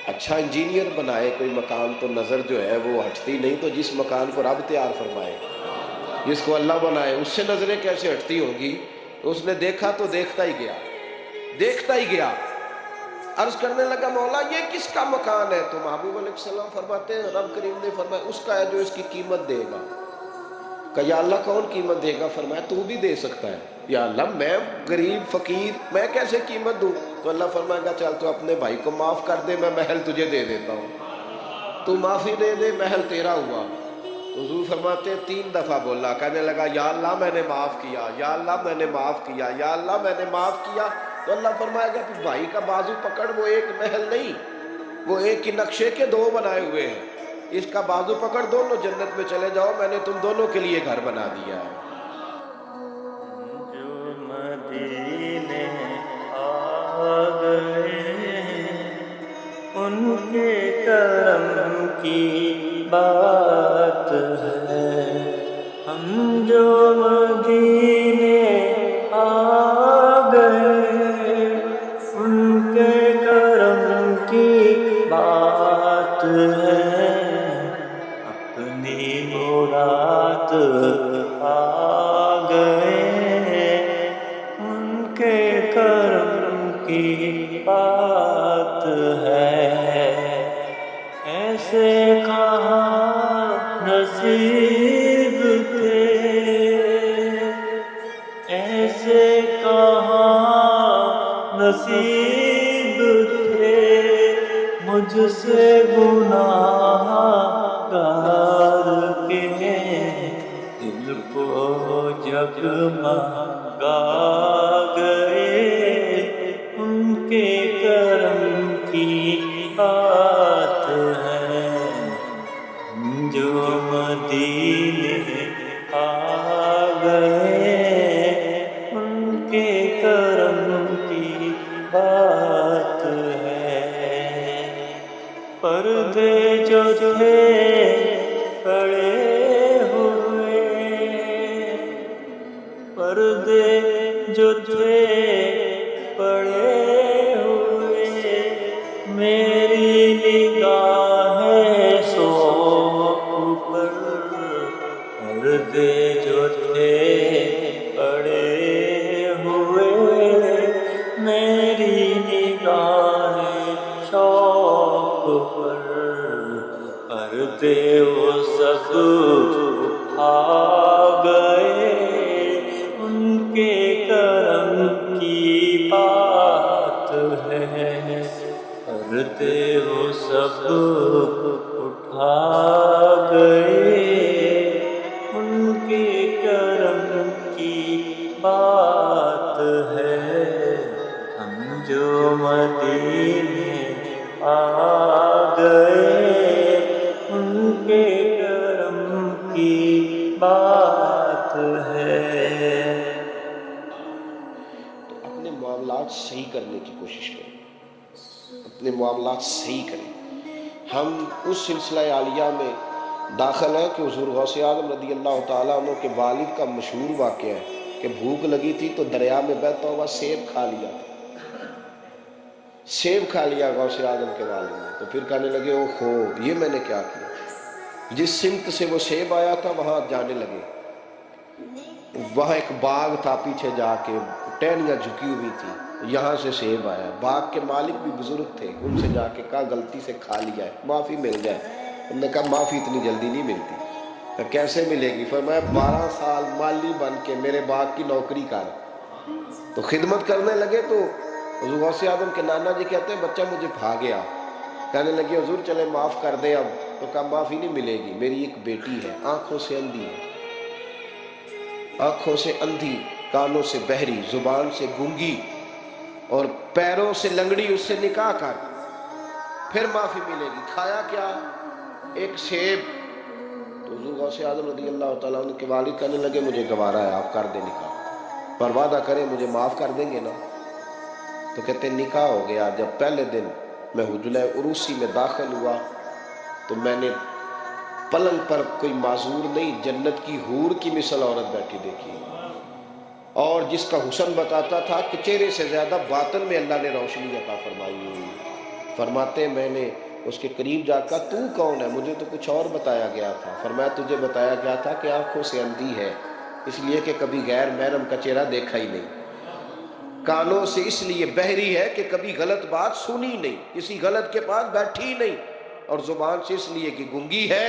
اچھا انجینئر بنائے کوئی مکان تو نظر جو ہے وہ ہٹتی نہیں، تو جس مکان کو رب تیار فرمائے، جس کو اللہ بنائے، اس سے نظریں کیسے ہٹتی ہوں گی؟ اس نے دیکھا تو دیکھتا ہی گیا، دیکھتا ہی گیا۔ عرض کرنے لگا مولا یہ کس کا مکان ہے؟ تو محبوب علیہ السلام فرماتے ہیں رب کریم نے فرمایا اس کا ہے جو اس کی قیمت دے گا۔ کہ یا اللہ کون قیمت دے گا؟ فرمایا تو بھی دے سکتا ہے۔ یا اللہ میں غریب فقیر میں کیسے قیمت دوں؟ تو اللہ فرمائے گا چل تو اپنے بھائی کو معاف کر دے، میں محل تجھے دے دیتا ہوں، تو معافی دے دے، محل تیرا ہوا۔ تو حضور فرماتے ہیں 3 دفعہ بولا، کہنے لگا یا اللہ میں نے معاف کیا، یا اللہ میں نے معاف کیا، یا اللہ میں نے معاف کیا۔ تو اللہ فرمائے گا کہ بھائی کا بازو پکڑ، وہ ایک محل نہیں، وہ ایک ہی نقشے کے 2 بنائے ہوئے ہیں، اس کا بازو پکڑ، دونوں جنت میں چلے جاؤ، میں نے تم دونوں کے لیے گھر بنا دیا ہے۔ جو مدینے آ گئے ان کے کرم کی بات ہے، ہم جو مدینے آ گئے ان کے کرم کی بات ہے، اپنی مراد آ گئے ان کے کرم کی بات ہے، ایسے کہاں نصیب تھے، ایسے کہاں نصیب تھے، مجھ سے گناہ گار کے دل کو جگمگا گئے ان کے کرم کی بات ہے، جو مدینے آ گئے ان کے کرم کی بات ہے، پردے جو تھے پڑے ہوئے، پردے جو تھے پڑے ہوئے، میری نگاہ سوک پر، پردے جو تھے پڑے ہوئے، میری نگاہ شوق پر، پردے وہ سب آ گئے ان کے کرم کی بات ہے، پردے وہ سب اٹھا گئے ان کے کرم کی بات ہے، ہم جو مدینے آ گئے ان کے کرم کی بات ہے۔ تو اپنے معاملات صحیح کرنے کی کوشش کریں، اپنے معاملات صحیح کریں۔ ہم اس سلسلہ عالیہ میں داخل ہیں کہ حضور غوث اعظم رضی اللہ تعالیٰ عنہ کے والد کا مشہور واقعہ ہے کہ بھوک لگی تھی تو دریا میں بہتا ہوا سیب کھا لیا تھا، سیب کھا لیا غوث اعظم کے والد نے، تو پھر کہنے لگے او ہو یہ میں نے کیا کیا، جس سمت سے وہ سیب آیا تھا وہاں جانے لگے، وہاں ایک باغ تھا، پیچھے جا کے ٹہنیاں جھکی ہوئی تھی، یہاں سے سیب آیا، باغ کے مالک بھی بزرگ تھے، ان سے جا کے کہا غلطی سے کھا لیا ہے، معافی مل جائے، انہوں نے کہا معافی اتنی جلدی نہیں ملتی، کیسے ملے گی؟ فرمایا 12 سال مالی بن کے میرے باغ کی نوکری کر، تو خدمت کرنے لگے، تو حضور غوث اعظم کے نانا جی کہتے ہیں بچہ مجھے بھا گیا، کہنے لگے حضور چلے معاف کر دیں اب، تو کہا معافی نہیں ملے گی، میری ایک بیٹی ہے آنکھوں سے اندھی ہے، آنکھوں سے اندھی، کانوں سے بہری، زبان سے گونگی اور پیروں سے لنگڑی، اس سے نکاح کر پھر معافی ملے گی۔ کھایا کیا؟ ایک سیب۔ تو حضور غوث اعظم رضی اللہ تعالیٰ عنہ کے والد کہنے لگے مجھے گوارا ہے آپ کر دیں نکاح، پر وعدہ کریں مجھے معاف کر دیں گے نا؟ تو کہتے ہیں نکاح ہو گیا۔ جب پہلے دن میں حجلہ عروسی میں داخل ہوا تو میں نے پلنگ پر کوئی معذور نہیں، جنت کی حور کی مثل عورت بیٹھی دیکھی، اور جس کا حسن بتاتا تھا کہ چہرے سے زیادہ باطن میں اللہ نے روشنی عطا فرمائی ہوئی۔ فرماتے ہیں میں نے اس کے قریب جا کر تو کون ہے؟ مجھے تو کچھ اور بتایا گیا تھا۔ فرمایا تجھے بتایا گیا تھا کہ آنکھوں سے اندھی ہے، اس لیے کہ کبھی غیر محرم کا چہرہ دیکھا ہی نہیں، کانوں سے اس لیے بہری ہے کہ کبھی غلط بات سنی نہیں، کسی غلط کے پاس بیٹھی نہیں، اور زبان سے اس لیے کہ گنگی ہے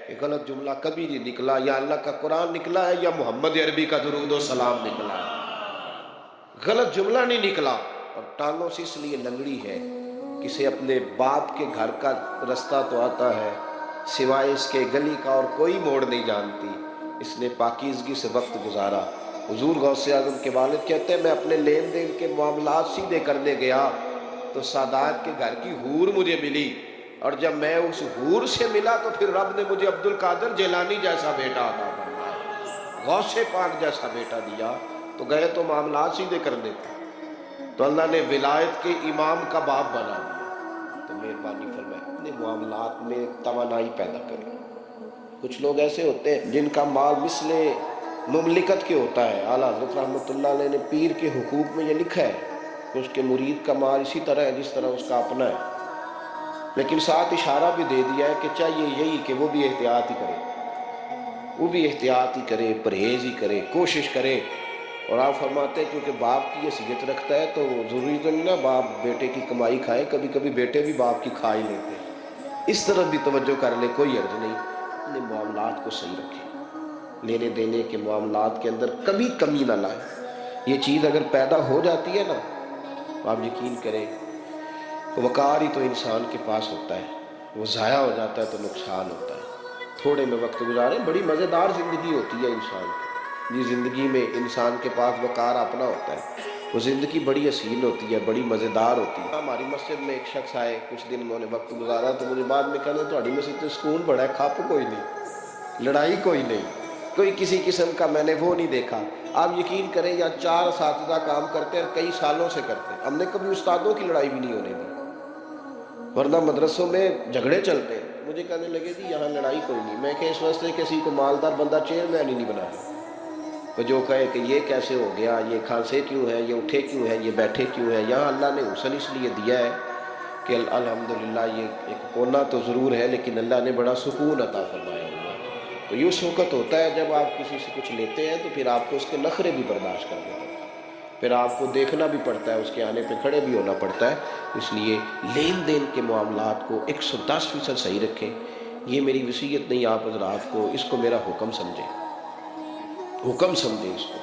کہ غلط جملہ کبھی نہیں نکلا، یا اللہ کا قرآن نکلا ہے یا محمد عربی کا درود و سلام نکلا ہے، غلط جملہ نہیں نکلا۔ اور ٹانگوں سے اس لیے لنگڑی ہے، کسے اپنے باپ کے گھر کا رستہ تو آتا ہے، سوائے اس کے گلی کا اور کوئی موڑ نہیں جانتی، اس نے پاکیزگی سے وقت گزارا۔ حضور غوث اعظم کے والد کہتے ہیں میں اپنے لین دین کے معاملات سیدھے کرنے گیا تو سادات کے گھر کی حور مجھے ملی، اور جب میں اس حور سے ملا تو پھر رب نے مجھے عبد القادر جیلانی جیسا بیٹا عطا فرمایا، غوث پاک جیسا بیٹا دیا، تو گئے تو معاملات سیدھے کر دیتے، تو اللہ نے ولایت کے امام کا باپ بنا دیا۔ تو مہربانی فرمائے اپنے معاملات میں توانائی پیدا کریں۔ کچھ لوگ ایسے ہوتے ہیں جن کا مال مثل مملکت کے ہوتا ہے۔ اعلیٰ حضرت رحمۃ اللہ علیہ نے پیر کے حقوق میں یہ لکھا ہے کہ اس کے مرید کا مال اسی طرح ہے جس طرح اس کا اپنا ہے، لیکن ساتھ اشارہ بھی دے دیا ہے کہ چاہیے یہی کہ وہ بھی احتیاط ہی کرے، وہ بھی احتیاط ہی کرے، پرہیز ہی کرے، کوشش کرے۔ اور آپ فرماتے ہیں کیونکہ باپ کی حیثیت رکھتا ہے تو ضروری تو نہیں نا باپ بیٹے کی کمائی کھائے، کبھی کبھی بیٹے بھی باپ کی کھا ہی لیتے ہیں، اس طرف بھی توجہ کر لے، کوئی حرج نہیں۔ اپنے معاملات کو صحیح رکھیں، لینے دینے کے معاملات کے اندر کبھی کمی نہ لائیں۔ یہ چیز اگر پیدا ہو جاتی ہے نا، آپ یقین کریں وقار ہی تو انسان کے پاس ہوتا ہے، وہ ضائع ہو جاتا ہے تو نقصان ہوتا ہے۔ تھوڑے میں وقت گزاریں، بڑی مزیدار زندگی ہوتی ہے انسان کی، جس زندگی میں انسان کے پاس وقار اپنا ہوتا ہے وہ زندگی بڑی حسین ہوتی ہے، بڑی مزیدار ہوتی ہے۔ ہماری مسجد میں ایک شخص آئے، کچھ دن انہوں نے وقت گزارا تو مجھے بعد میں کہنے تھوڑی مسجد تو سکون بڑا ہے، کھپ کوئی نہیں، لڑائی کوئی نہیں، کوئی کسی قسم کا میں نے وہ نہیں دیکھا۔ آپ یقین کریں یا 4 اساتذہ کام کرتے ہیں اور کئی سالوں سے کرتے ہیں، ہم نے کبھی استادوں کی لڑائی بھی نہیں ہونے دی، ورنہ مدرسوں میں جھگڑے چلتے ہیں۔ مجھے کہنے لگے جی یہاں لڑائی کوئی نہیں، میں کہ اس واسطے کسی کو مالدار بندہ چیئرمین ہی نہیں بنایا، تو جو کہے کہ یہ کیسے ہو گیا، یہ کھانسے کیوں ہے، یہ اٹھے کیوں ہے، یہ بیٹھے کیوں ہے۔ یہاں اللہ نے حسن اس لیے دیا ہے کہ الحمدللہ یہ ایک کونا تو ضرور ہے لیکن اللہ نے بڑا سکون عطا فرمایا ہوا ہے۔ تو یہ اس وقت ہوتا ہے جب آپ کسی سے کچھ لیتے ہیں تو پھر آپ کو اس کے نخرے بھی برداشت کرنے پڑتے ہیں، پھر آپ کو دیکھنا بھی پڑتا ہے، اس کے آنے پہ کھڑے بھی ہونا پڑتا ہے۔ اس لیے لین دین کے معاملات کو 110% صحیح رکھیں۔ یہ میری وصیت نہیں آپ حضرات کو، اس کو میرا حکم سمجھیں، حکم سمجھیں اس کو،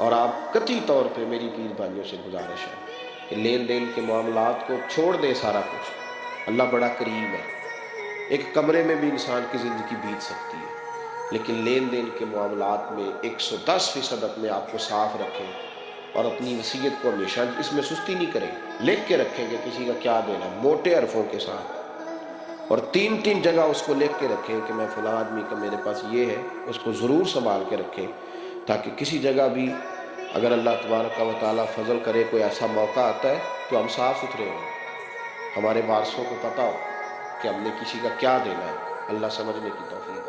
اور آپ قطعی طور پہ میری پیر بھائیوں سے گزارش ہے کہ لین دین کے معاملات کو چھوڑ دیں سارا کچھ۔ اللہ بڑا کریم ہے، ایک کمرے میں بھی انسان کی زندگی بیت سکتی ہے، لیکن لین دین کے معاملات میں 110% اپنے آپ کو صاف رکھیں، اور اپنی وصیت کو ہمیشہ اس میں سستی نہیں کریں، لکھ کے رکھیں کہ کسی کا کیا دینا، موٹے حرفوں کے ساتھ، اور 3 جگہ اس کو لکھ کے رکھیں کہ میں فلاں آدمی کا میرے پاس یہ ہے، اس کو ضرور سنبھال کے رکھیں، تاکہ کسی جگہ بھی اگر اللہ تبارک و تعالیٰ فضل کرے کوئی ایسا موقع آتا ہے تو ہم صاف ستھرے ہوں، ہمارے وارثوں کو پتہ ہو کہ ہم نے کسی کا کیا دینا ہے۔ اللہ سمجھنے کی توفیق